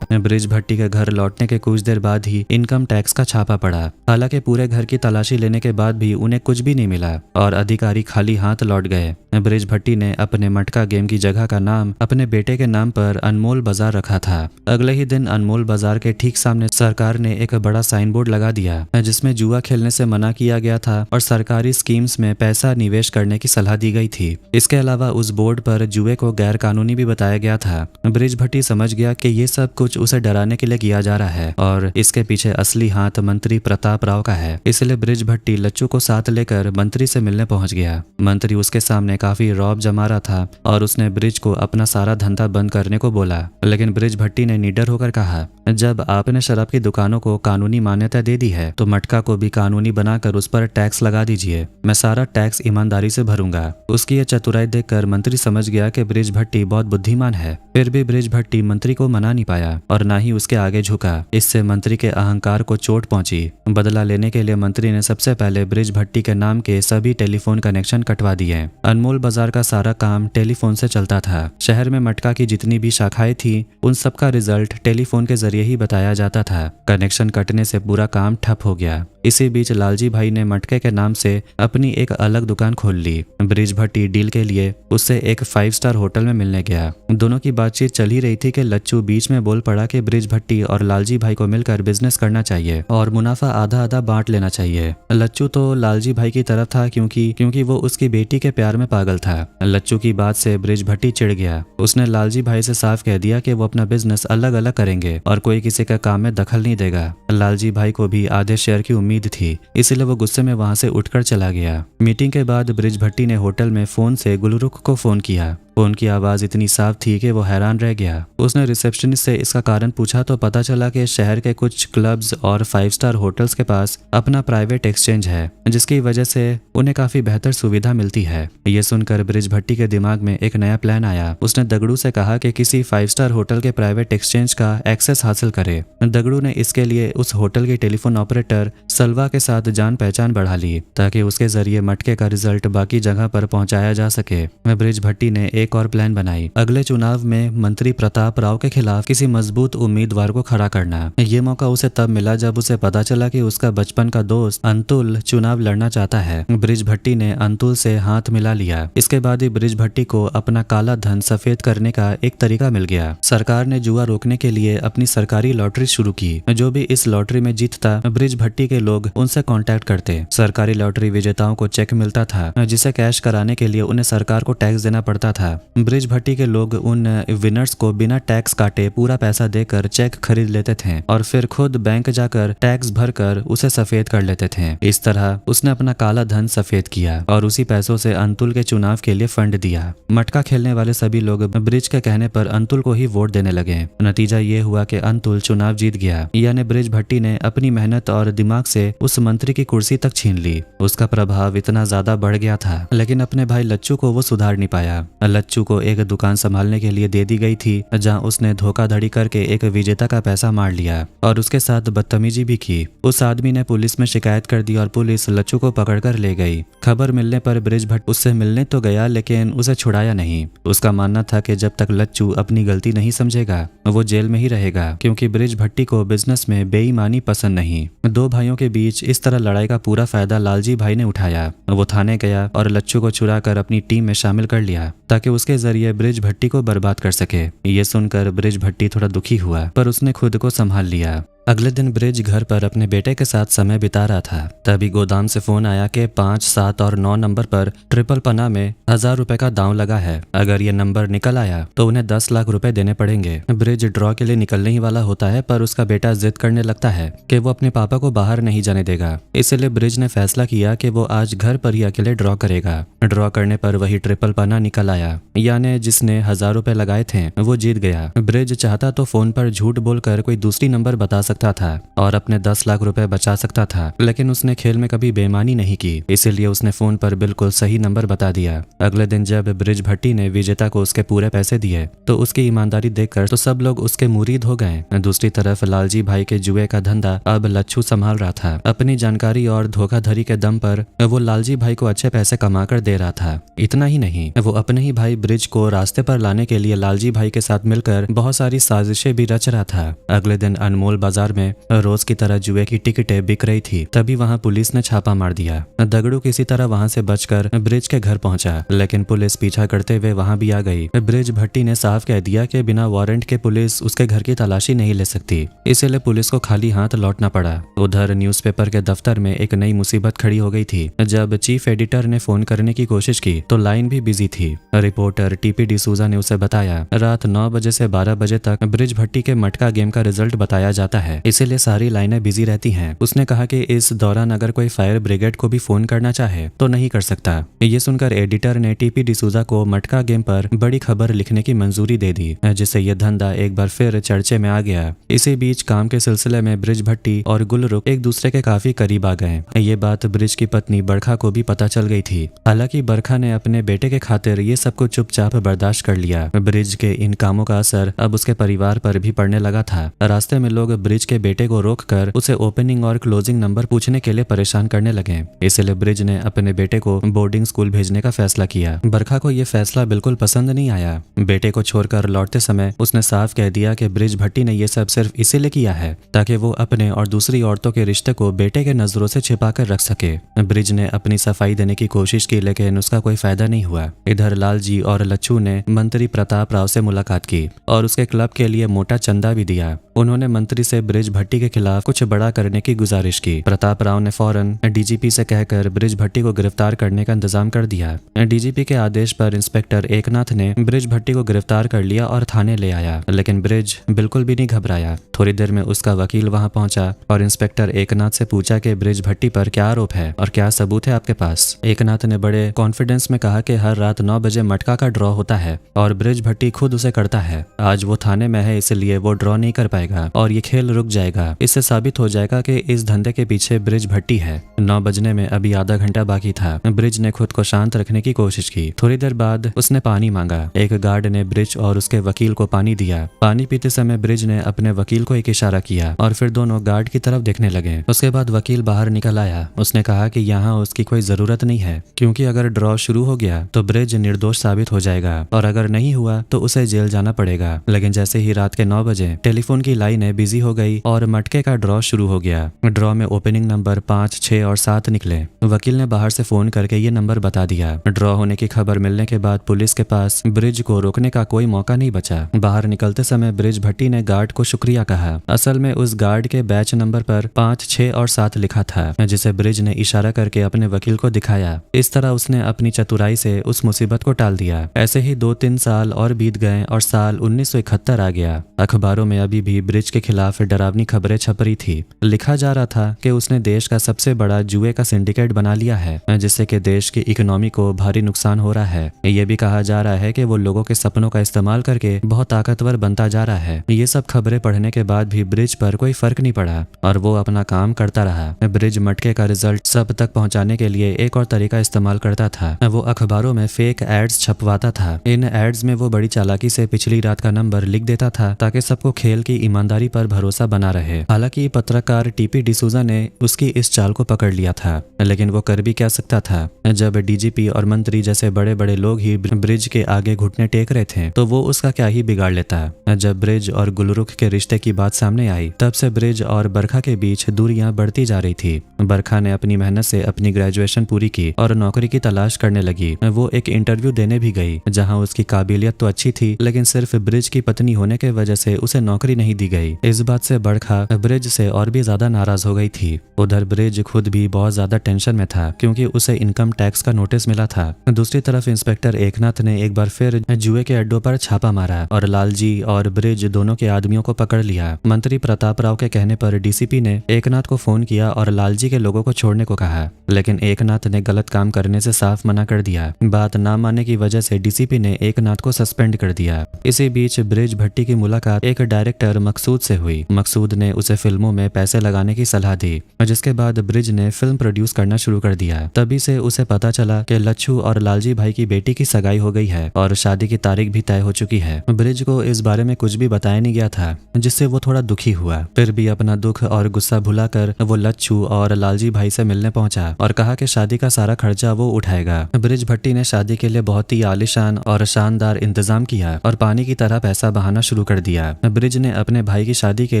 ब्रिज भट्टी के घर लौटने के कुछ देर बाद ही इनकम टैक्स का छापा पड़ा। हालांकि पूरे घर की तलाशी लेने के बाद भी उन्हें कुछ भी नहीं मिला और अधिकारी खाली हाथ लौट गए। ब्रिज भट्टी ने अपने मटका गेम की जगह का नाम अपने बेटे के नाम पर अनमोल बाजार रखा था। अगले ही दिन अनमोल बाजार के ठीक सामने सरकार ने एक बड़ा साइन बोर्ड लगा दिया जिसमें जुआ खेलने से मना किया गया था और सरकारी स्कीम्स में पैसा निवेश करने की सलाह दी गई थी। इसके अलावा उस बोर्ड पर जुए को गैर कानूनी भी बताया गया था। ब्रिज भट्टी समझ गया कि ये सब कुछ उसे डराने के लिए किया जा रहा है और इसके पीछे असली हाथ मंत्री प्रताप राव का है। इसलिए ब्रिज भट्टी लच्चू को साथ लेकर मंत्री से मिलने पहुंच गया। मंत्री उसके सामने काफी रौब जमा रहा था और उसने ब्रिज को अपना सारा धंधा बंद करने को बोला। लेकिन ब्रिज भट्टी ने निडर होकर कहा, जब आपने शराब की दुकानों को कानूनी मान्यता दे दी है तो मटका को भी कानूनी बनाकर उस पर टैक्स लगा दीजिए। मैं सारा टैक्स ईमानदारी से भरूंगा। उसकी यह चतुराई देखकर मंत्री समझ गया कि ब्रिज भट्टी बहुत बुद्धिमान है। फिर भी ब्रिज भट्टी मंत्री को मना नहीं पाया और ना ही उसके आगे झुका। इससे मंत्री के अहंकार को चोट पहुंची। बदला लेने के लिए मंत्री ने सबसे पहले ब्रिज भट्टी के नाम के सभी टेलीफोन कनेक्शन कटवा दिए। अनमोल बाजार का सारा काम टेलीफोन से चलता था। शहर में मटका की जितनी भी शाखाएं थी उन सबका रिजल्ट टेलीफोन के जरिए ही बताया जाता था। कनेक्शन कटने से पूरा काम ठप हो गया। इसी बीच लालजी भाई ने मटके के नाम से अपनी एक अलग दुकान खोल ली। ब्रिज भट्टी डील के लिए उससे एक 5 स्टार होटल में मिलने गया। दोनों की बातचीत चल ही रही थी कि लच्चू बीच में बोल पड़ा कि ब्रिज भट्टी और लालजी भाई को मिलकर बिजनेस करना चाहिए और मुनाफा आधा आधा बांट लेना चाहिए। लच्चू तो लालजी भाई की तरफ था क्योंकि वो उसकी बेटी के प्यार में पागल था। लच्चू की बात से ब्रिज भट्टी चिढ़ गया। उसने लालजी भाई से साफ कह दिया कि वो अपना बिजनेस अलग अलग करेंगे और कोई किसी का काम में दखल नहीं देगा। लालजी भाई को भी आधे शेयर की उम्मीद थी, इसलिए वो गुस्से में वहां से उठकर चला गया। मीटिंग के बाद ब्रिज भट्टी ने होटल में फोन से गुलरुख को फोन किया। फोन की आवाज इतनी साफ थी कि वो हैरान रह गया। उसने रिसेप्शनिस्ट से इसका कारण पूछा तो पता चला कि शहर के कुछ क्लब्स और 5 स्टार होटल्स के पास अपना प्राइवेट एक्सचेंज है, जिसकी वजह से उन्हें काफी बेहतर सुविधा मिलती है। ये सुनकर ब्रिज भट्टी के दिमाग में एक नया प्लान आया। उसने दगड़ू से कहा कि किसी 5 स्टार होटल के प्राइवेट एक्सचेंज का एक्सेस हासिल करे। दगड़ू ने इसके लिए उस होटल की टेलीफोन ऑपरेटर सलवा के साथ जान पहचान बढ़ा ली ताकि उसके जरिए मटके का रिजल्ट बाकी जगह पर पहुंचाया जा सके। ब्रिज भट्टी ने एक और प्लान बनाई। अगले चुनाव में मंत्री प्रताप राव के खिलाफ किसी मजबूत उम्मीदवार को खड़ा करना। ये मौका उसे तब मिला जब उसे पता चला कि उसका बचपन का दोस्त अंतुल चुनाव लड़ना चाहता है। ब्रिज भट्टी ने अंतुल से हाथ मिला लिया। इसके बाद ही ब्रिज भट्टी को अपना काला धन सफेद करने का एक तरीका मिल गया। सरकार ने जुआ रोकने के लिए अपनी सरकारी लॉटरी शुरू की। जो भी इस लॉटरी में जीतता ब्रिज भट्टी के लोग उनसे कांटेक्ट करते। सरकारी लॉटरी विजेताओं को चेक मिलता था जिसे कैश कराने के लिए उन्हें सरकार को टैक्स देना पड़ता था। ब्रिज भट्टी के लोग उन विनर्स को बिना टैक्स काटे पूरा पैसा देकर चेक खरीद लेते थे और फिर खुद बैंक जाकर टैक्स भरकर उसे सफेद कर लेते थे। इस तरह उसने अपना काला धन सफेद किया और उसी पैसों से अंतुल के चुनाव के लिए फंड दिया। मटका खेलने वाले सभी लोग ब्रिज के कहने पर अंतुल को ही वोट देने लगे। नतीजा ये हुआ कि अंतुल चुनाव जीत गया। यानी ब्रिज भट्टी ने अपनी मेहनत और दिमाग से उस मंत्री की कुर्सी तक छीन ली। उसका प्रभाव इतना ज्यादा बढ़ गया था, लेकिन अपने भाई लच्चू को वो सुधार नहीं पाया। लच्चू को एक दुकान संभालने के लिए दे दी गई थी जहां उसने धोखाधड़ी करके एक विजेता का पैसा मार लिया और उसके साथ बदतमीजी भी की। उस आदमी ने पुलिस में शिकायत कर दी और पुलिस लच्चू को पकड़कर ले गई। खबर मिलने पर ब्रिज भट्टी उससे मिलने तो गया लेकिन उसे छुड़ाया नहीं। उसका मानना था कि जब तक लच्चू अपनी गलती नहीं समझेगा वो जेल में ही रहेगा, क्योंकि ब्रिज भट्टी को बिजनेस में बेईमानी पसंद नहीं। दो भाइयों के बीच इस तरह लड़ाई का पूरा फायदा लालजी भाई ने उठाया। वो थाने गया और लच्चू को छुड़ा कर अपनी टीम में शामिल कर लिया ताकि उसके जरिए ब्रिज भट्टी को बर्बाद कर सके। ये सुनकर ब्रिज भट्टी थोड़ा दुखी हुआ, पर उसने खुद को संभाल लिया। अगले दिन ब्रिज घर पर अपने बेटे के साथ समय बिता रहा था। तभी गोदाम से फोन आया कि 5, 7 और 9 नंबर पर ट्रिपल पना में 1000 रुपए का दांव लगा है। अगर ये नंबर निकल आया तो उन्हें 10 लाख रुपए देने पड़ेंगे। ब्रिज ड्रॉ के लिए निकलने ही वाला होता है, पर उसका बेटा जिद करने लगता है कि वो अपने पापा को बाहर नहीं जाने देगा। इसलिए ब्रिज ने फैसला किया कि वो आज घर पर ही अकेले ड्रॉ करेगा। ड्रॉ करने पर वही ट्रिपल पना निकल आया, यानी जिसने 1000 रुपए लगाए थे वो जीत गया। ब्रिज चाहता तो फोन पर झूठ बोलकर कोई दूसरी नंबर बता सकता था और अपने 10 लाख रुपए बचा सकता था, लेकिन उसने खेल में कभी बेईमानी नहीं की, इसीलिए उसने फोन पर बिल्कुल सही नंबर बता दिया। अगले दिन जब ब्रिज भट्टी ने विजेता को उसके पूरे पैसे दिए तो उसकी ईमानदारी देखकर तो सब लोग उसके मुरीद हो गए। दूसरी तरफ लालजी भाई के जुए का धंधा अब लच्छू संभाल रहा था। अपनी जानकारी और धोखाधड़ी के दम पर वो लालजी भाई को अच्छे पैसे कमा कर दे रहा था। इतना ही नहीं, वो अपने ही भाई ब्रिज को रास्ते पर लाने के लिए लालजी भाई के साथ मिलकर बहुत सारी साजिशें भी रच रहा था। अगले दिन अनमोल बाजार में रोज की तरह जुए की टिकटें बिक रही थी, तभी वहां पुलिस ने छापा मार दिया। दगड़ू किसी तरह वहां से बचकर ब्रिज के घर पहुंचा, लेकिन पुलिस पीछा करते हुए वहां भी आ गई। ब्रिज भट्टी ने साफ कह दिया कि बिना वारंट के पुलिस उसके घर की तलाशी नहीं ले सकती, इसीलिए पुलिस को खाली हाथ लौटना पड़ा। उधर न्यूज़पेपर के दफ्तर में एक नई मुसीबत खड़ी हो गई थी। जब चीफ एडिटर ने फोन करने की कोशिश की तो लाइन भी बिजी थी। रिपोर्टर टीपी डिसूजा ने उसे बताया रात 9 बजे से 12 बजे तक ब्रिज भट्टी के मटका गेम का रिजल्ट बताया जाता है, इसीलिए सारी लाइनें बिजी रहती हैं। उसने कहा कि इस दौरान अगर कोई फायर ब्रिगेड को भी फोन करना चाहे तो नहीं कर सकता। ये सुनकर एडिटर ने टीपी डिसूजा को मटका गेम पर बड़ी खबर लिखने की मंजूरी दे दी, जिससे यह धंधा एक बार फिर चर्चे में आ गया। इसी बीच काम के सिलसिले में ब्रिज भट्टी और गुलरुख एक दूसरे के काफी करीब आ गए। ये बात ब्रिज की पत्नी बरखा को भी पता चल गई थी। हालांकि बरखा ने अपने बेटे के खातिर ये सब कुछ चुपचाप बर्दाश्त कर लिया। ब्रिज के इन कामों का असर अब उसके परिवार पर भी पड़ने लगा था। रास्ते में लोग ब्रिज के बेटे को रोककर उसे ओपनिंग और क्लोजिंग नंबर पूछने के लिए परेशान करने लगे। इसलिए ब्रिज ने अपने बेटे को बोर्डिंग स्कूल भेजने का फैसला किया। बरखा को यह फैसला बिल्कुल पसंद नहीं आया। बेटे को छोड़कर लौटते समय उसने साफ कह दिया कि ब्रिज भट्टी ने यह सब सिर्फ इसीलिए किया है ताकि वो अपने और दूसरी औरतों के रिश्ते को बेटे के नजरों से छिपा कर रख सके। ब्रिज ने अपनी सफाई देने की कोशिश की, लेकिन उसका कोई फायदा नहीं हुआ। इधर लालजी और लच्छू ने मंत्री प्रताप राव से मुलाकात की और उसके क्लब के लिए मोटा चंदा भी दिया। उन्होंने मंत्री से ब्रिज भट्टी के खिलाफ कुछ बड़ा करने की गुजारिश की। प्रताप राव ने फौरन डीजीपी से कहकर ब्रिज भट्टी को गिरफ्तार करने का इंतजाम कर दिया। डीजीपी के आदेश पर इंस्पेक्टर एकनाथ ने ब्रिज भट्टी को गिरफ्तार कर लिया और थाने ले आया, लेकिन ब्रिज बिल्कुल भी नहीं घबराया। थोड़ी देर में उसका वकील वहां पहुंचा और इंस्पेक्टर एकनाथ से पूछा कि ब्रिज भट्टी पर क्या आरोप है और क्या सबूत है आपके पास। एकनाथ ने बड़े कॉन्फिडेंस में कहा कि हर रात 9 बजे मटका का ड्रॉ होता है और ब्रिज भट्टी खुद उसे करता है। आज वो थाने में है, इसलिए वो ड्रॉ नहीं कर पाएगा और ये खेल रुक जाएगा। इससे साबित हो जाएगा कि इस धंधे के पीछे ब्रिज भट्टी है। 9 बजने में अभी आधा घंटा बाकी था। ब्रिज ने खुद को शांत रखने की कोशिश की। थोड़ी देर बाद उसने पानी मांगा। एक गार्ड ने ब्रिज और उसके वकील को पानी दिया। पानी पीते समय ब्रिज ने अपने वकील को एक इशारा किया और फिर दोनों गार्ड की तरफ देखने लगे। उसके बाद वकील बाहर निकल आया। उसने कहा कि यहाँ उसकी कोई जरूरत नहीं है, क्योंकि अगर ड्रॉ शुरू हो गया तो ब्रिज निर्दोष साबित हो जाएगा और अगर नहीं हुआ तो उसे जेल जाना पड़ेगा। लेकिन जैसे ही रात के 9 बजे टेलीफोन की लाइनें बिजी हो गई और मटके का ड्रॉ शुरू हो गया। ड्रॉ में ओपनिंग नंबर 5, 6 और 7 निकले। वकील ने बाहर से फोन करके ये नंबर बता दिया। ड्रॉ होने की खबर मिलने के बाद पुलिस के पास ब्रिज को रोकने का कोई मौका नहीं बचा। बाहर निकलते समय ब्रिज भट्टी ने गार्ड को शुक्रिया कहा। असल में उस गार्ड के बैच नंबर पर 5, 6 और 7 लिखा था, जिसे ब्रिज ने इशारा करके अपने वकील को दिखाया। इस तरह उसने अपनी चतुराई से उस मुसीबत को टाल दिया। ऐसे ही 2-3 साल और बीत गए और साल 1971 आ गया। अखबारों में अभी भी ब्रिज के खिलाफ डरावनी खबरें छप रही थी। लिखा जा रहा था कि उसने देश का सबसे बड़ा जुए का सिंडिकेट बना लिया है, जिससे कि देश की इकोनॉमी को भारी नुकसान हो रहा है। ये भी कहा जा रहा है कि वो लोगों के सपनों का इस्तेमाल करके बहुत ताकतवर बनता जा रहा है। ये सब खबरें पढ़ने के बाद भी ब्रिज पर कोई फर्क नहीं पड़ा और वो अपना काम करता रहा। ब्रिज मटके का रिजल्ट सब तक पहुंचाने के लिए एक और तरीका इस्तेमाल करता था। वो अखबारों में फेक एड्स छपवाता था। इन एड्स में वो बड़ी चालाकी से पिछली रात का नंबर लिख देता था ताकि सबको खेल की ईमानदारी पर भरोसा बना रहे। हालांकि पत्रकार टीपी डिसूजा ने उसकी इस चाल को पकड़ लिया था, लेकिन वो कर भी क्या सकता था। जब डीजीपी और मंत्री जैसे बड़े बड़े लोग ही ब्रिज के आगे घुटने टेक रहे थे तो वो उसका क्या ही बिगाड़ लेता। जब ब्रिज और गुलरुख के रिश्ते की बात सामने आई तब से ब्रिज और बरखा के बीच दूरियां बढ़ती जा रही थी। बरखा ने अपनी मेहनत से अपनी ग्रेजुएशन पूरी की और नौकरी की तलाश करने लगी। वो एक इंटरव्यू देने भी गई जहां उसकी काबिलियत तो अच्छी थी, लेकिन सिर्फ ब्रिज की पत्नी होने के वजह से उसे नौकरी नहीं दी गई। इस बात से बरखा ब्रिज से और भी ज्यादा नाराज हो गई थी। उधर ब्रिज खुद भी बहुत ज्यादा टेंशन में था क्योंकि उसे इनकम टैक्स का नोटिस मिला था। दूसरी तरफ इंस्पेक्टर एकनाथ ने एक बार फिर जुए के अड्डों पर छापा मारा और लालजी और ब्रिज दोनों के आदमियों को पकड़ लिया। मंत्री प्रताप राव के कहने पर डीसीपी ने एकनाथ को फोन किया और लालजी के लोगों को छोड़ने को कहा, लेकिन एकनाथ ने गलत काम करने से साफ मना कर दिया। बात ना मानने की वजह से डीसीपी ने एकनाथ को सस्पेंड कर दिया। इसी बीच ब्रिज भट्टी की मुलाकात एक डायरेक्टर मकसूद से हुई। मकसूद ने उसे फिल्मों में पैसे लगाने की सलाह दी, जिसके बाद ब्रिज ने फिल्म प्रोड्यूस करना शुरू कर दिया। तभी से उसे पता चला कि लच्छू और लालजी भाई की बेटी की सगाई हो गई है और शादी की तारीख भी तय हो चुकी है। ब्रिज को इस बारे में कुछ भी बताया नहीं गया था, जिससे वो थोड़ा दुखी हुआ। फिर भी अपना दुख और गुस्सा भुलाकर वो लच्छू और लालजी भाई से मिलने पहुंचा और कहा कि शादी का सारा खर्चा वो उठाएगा। ब्रिज भट्टी ने शादी के लिए बहुत ही आलीशान और शानदार इंतजाम किया और पानी की तरह पैसा बहाना शुरू कर दिया। ब्रिज ने अपने भाई की शादी के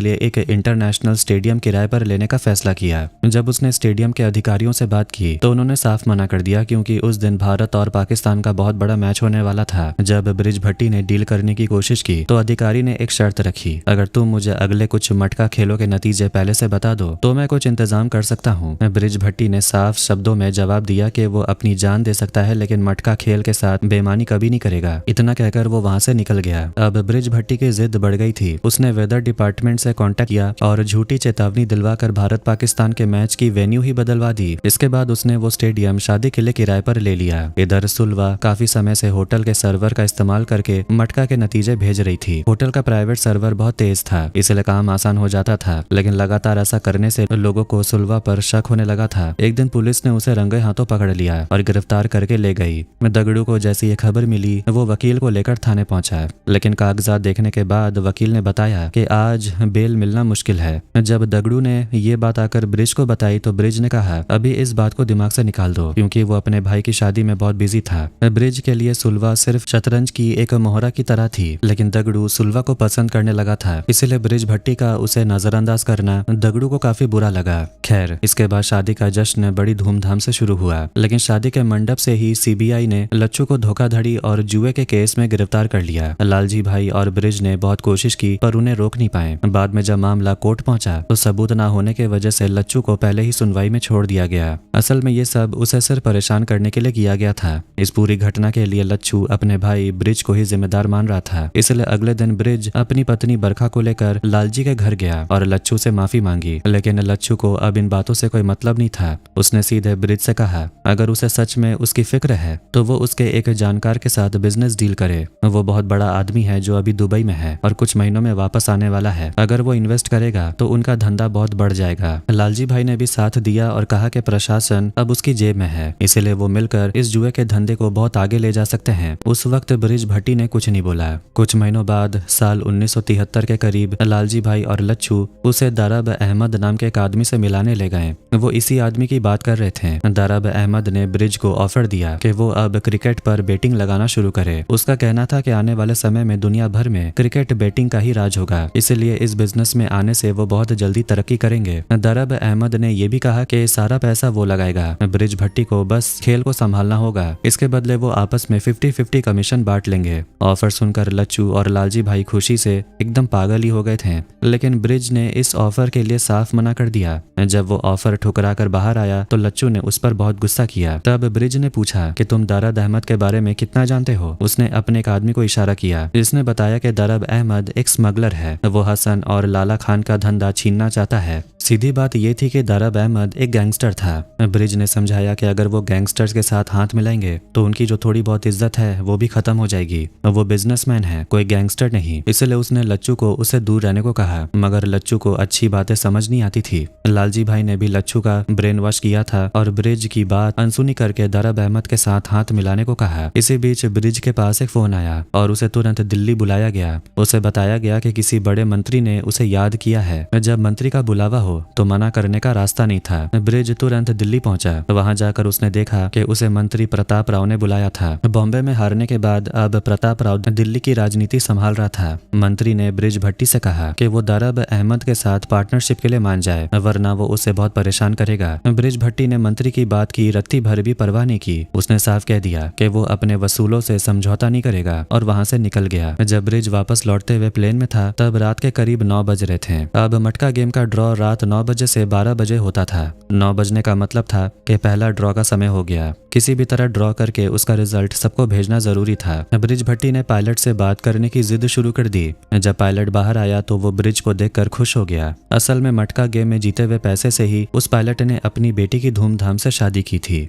लिए एक इंटरनेशनल स्टेडियम किराए पर लेने का फैसला किया। जब उसने स्टेडियम के अधिकारियों से बात की तो उन्होंने साफ मना कर दिया, क्योंकि उस दिन भारत और पाकिस्तान का बहुत बड़ा मैच होने वाला था। जब ब्रिज भट्टी ने डील करने की कोशिश की तो अधिकारी ने एक शर्त रखी, अगर तुम मुझे अगले कुछ मटका खेलों के नतीजे पहले से बता दो तो मैं कुछ इंतजाम कर सकता हूँ। ब्रिज भट्टी ने साफ शब्दों में जवाब दिया कि वो अपनी जान दे सकता है, लेकिन मटका खेल के साथ बेईमानी कभी नहीं करेगा। इतना कहकर वो वहां से निकल गया। अब ब्रिज भट्टी की जिद बढ़ गई थी। उसने वेदर डिपार्टमेंट से कांटेक्ट किया और झूठी चेतावनी दिलवाकर भारत पाकिस्तान के मैच की वेन्यू ही बदलवा दी। इसके बाद उसने वो स्टेडियम शादी के लिए किराए पर ले लिया। इधर सुलवा काफी समय से होटल के सर्वर का इस्तेमाल करके मटका के नतीजे भेज रही थी। होटल का प्राइवेट सर्वर बहुत तेज था, इसलिए काम आसान हो जाता था, लेकिन लगातार ऐसा करने से लोगों को सुलवा पर शक होने लगा था। एक दिन पुलिस ने उसे रंगे हाथों पकड़ लिया और गिरफ्तार करके ले गई। दगड़ू को जैसी ये खबर मिली वो वकील को लेकर थाने पहुंचा, लेकिन कागजात देखने के बाद वकील ने बताया कि आज बेल मिलना मुश्किल है। जब दगड़ू ने ये बात आकर ब्रिज को बताई तो ब्रिज ने कहा, अभी इस बात को दिमाग से निकाल दो, क्योंकि वो अपने भाई की शादी में बहुत बिजी था। ब्रिज के लिए सुलवा सिर्फ शतरंज की एक मोहरा की तरह थी, लेकिन दगड़ू सुलवा को पसंद करने लगा था, इसलिए ब्रिज भट्टी का उसे नजरअंदाज करना दगड़ू को काफी बुरा लगा। खैर, इसके बाद शादी का जश्न बड़ी धूमधाम से शुरू हुआ, लेकिन शादी के मंडप से ही सीबीआई ने लच्छू को धोखाधड़ी और जुए के केस में गिरफ्तार कर लिया। लालजी भाई और ब्रिज ने बहुत कोशिश की पर उन्हें रोक नहीं पाए। बाद में जब मामला कोर्ट पहुंचा तो सबूत न होने के वजह से लच्छू को पहले ही सुनवाई में छोड़ दिया गया। असल में ये सब उसे सिर्फ परेशान करने के लिए किया गया था। इस पूरी घटना के लिए लच्छू अपने भाई ब्रिज को ही जिम्मेदार मान रहा था, इसलिए अगले दिन ब्रिज अपनी पत्नी बरखा को लेकर लालजी के घर गया और लच्छू से माफी मांगी। लेकिन लच्छू को अब इन बातों से कोई मतलब नहीं था। उसने सीधे ब्रिज से कहा, अगर उसे सच में उसकी फिक्र है तो वो उसके एक जानकार के साथ बिजनेस डील करे। वो बहुत बड़ा आदमी है जो अभी दुबई में है और कुछ महीनों में वापस आने वाला है। अगर वो इन्वेस्ट करेगा तो उनका धंधा बहुत बढ़ जाएगा। लालजी भाई ने भी साथ दिया और कहा कि प्रशासन अब उसकी जेब में है, इसलिए वो मिलकर इस जुए के धंधे को बहुत आगे ले जा सकते हैं। उस वक्त ब्रिज भट्टी ने कुछ नहीं बोला। कुछ महीनों बाद साल 1973 के करीब लालजी भाई और लच्छू उसे दरब अहमद नाम के एक आदमी से मिलाने ले गए। वो इसी आदमी की बात कर रहे थे। दरब अहमद ने ब्रिज को ऑफर दिया कि वो अब क्रिकेट पर बेटिंग लगाना शुरू करे। उसका कहना था कि आने वाले समय में दुनिया भर में क्रिकेट बेटिंग का ही राज होगा, इसलिए इस बिजनेस में आने से वो बहुत जल्दी तरक्की करेंगे। दरब अहमद ने यह भी कहा कि सारा पैसा वो लगाएगा, ब्रिज भट्टी को बस खेल को संभालना होगा। इसके बदले वो आपस में 50-50 कमीशन बांट लेंगे। ऑफर सुनकर लच्छू और लालजी भाई खुशी से एकदम पागल ही हो गए थे, लेकिन ब्रिज ने इस ऑफर के लिए साफ मना कर दिया। जब वो ऑफर ठुकरा कर बाहर आया तो लच्छू ने उस पर बहुत गुस्सा किया। तब ब्रिज ने पूछा कि तुम दरब अहमद के बारे में कितना जानते हो। उसने अपने एक आदमी को इशारा किया, जिसने बताया कि दरब अहमद एक स्मगलर है। वो हसन और लाला खान का धंधा छीनना चाहता है। सीधी बात ये थी कि दरब अहमद एक गैंगस्टर था। ब्रिज ने समझाया कि अगर वो गैंगस्टर्स के साथ हाथ मिलाएंगे तो उनकी जो थोड़ी बहुत इज्जत है वो भी खत्म हो जाएगी। वो बिजनेसमैन है, कोई गैंगस्टर नहीं। इसलिए उसने लच्छू को उससे दूर रहने को कहा, मगर लच्छू को अच्छी बातें समझ नहीं आती थी। लालजी भाई ने भी लच्छू का ब्रेन वॉश किया था और ब्रिज की बात अनसुनी करके दरब अहमद के साथ हाथ मिलाने को कहा। इसी बीच ब्रिज के पास एक फोन आया और उसे तुरंत दिल्ली बुलाया गया। उसे बताया गया कि किसी बड़े मंत्री ने उसे याद किया है। जब मंत्री का बुलावा हो तो मना करने का रास्ता नहीं था। ब्रिज तुरंत दिल्ली पहुंचा। वहां जाकर उसने देखा कि उसे मंत्री प्रताप राव ने बुलाया था। बॉम्बे में हारने के बाद अब प्रताप राव दिल्ली की राजनीति संभाल रहा था। मंत्री ने ब्रिज भट्टी से कहा कि वो दरब अहमद के साथ पार्टनरशिप के लिए मान जाए, वरना वो उसे बहुत परेशान करेगा। ब्रिज भट्टी ने मंत्री की बात की रत्ती भर भी परवाह नहीं की। उसने साफ कह दिया कि वो अपने वसूलों से समझौता नहीं करेगा और वहां से निकल गया। जब ब्रिज वापस लौटते हुए प्लेन में था तब रात के करीब 9 बज रहे थे। अब मटका गेम का ड्रॉ रात 9 बजे से 12 बजे होता था। 9 बजने का मतलब था कि पहला ड्रॉ का समय हो गया। किसी भी तरह ड्रॉ करके उसका रिजल्ट सबको भेजना जरूरी था। ब्रिज भट्टी ने पायलट से बात करने की जिद शुरू कर दी। जब पायलट बाहर आया तो वो ब्रिज को देखकर खुश हो गया। असल में मटका गेम में जीते हुए पैसे से ही उस पायलट ने अपनी बेटी की धूमधाम से शादी की थी।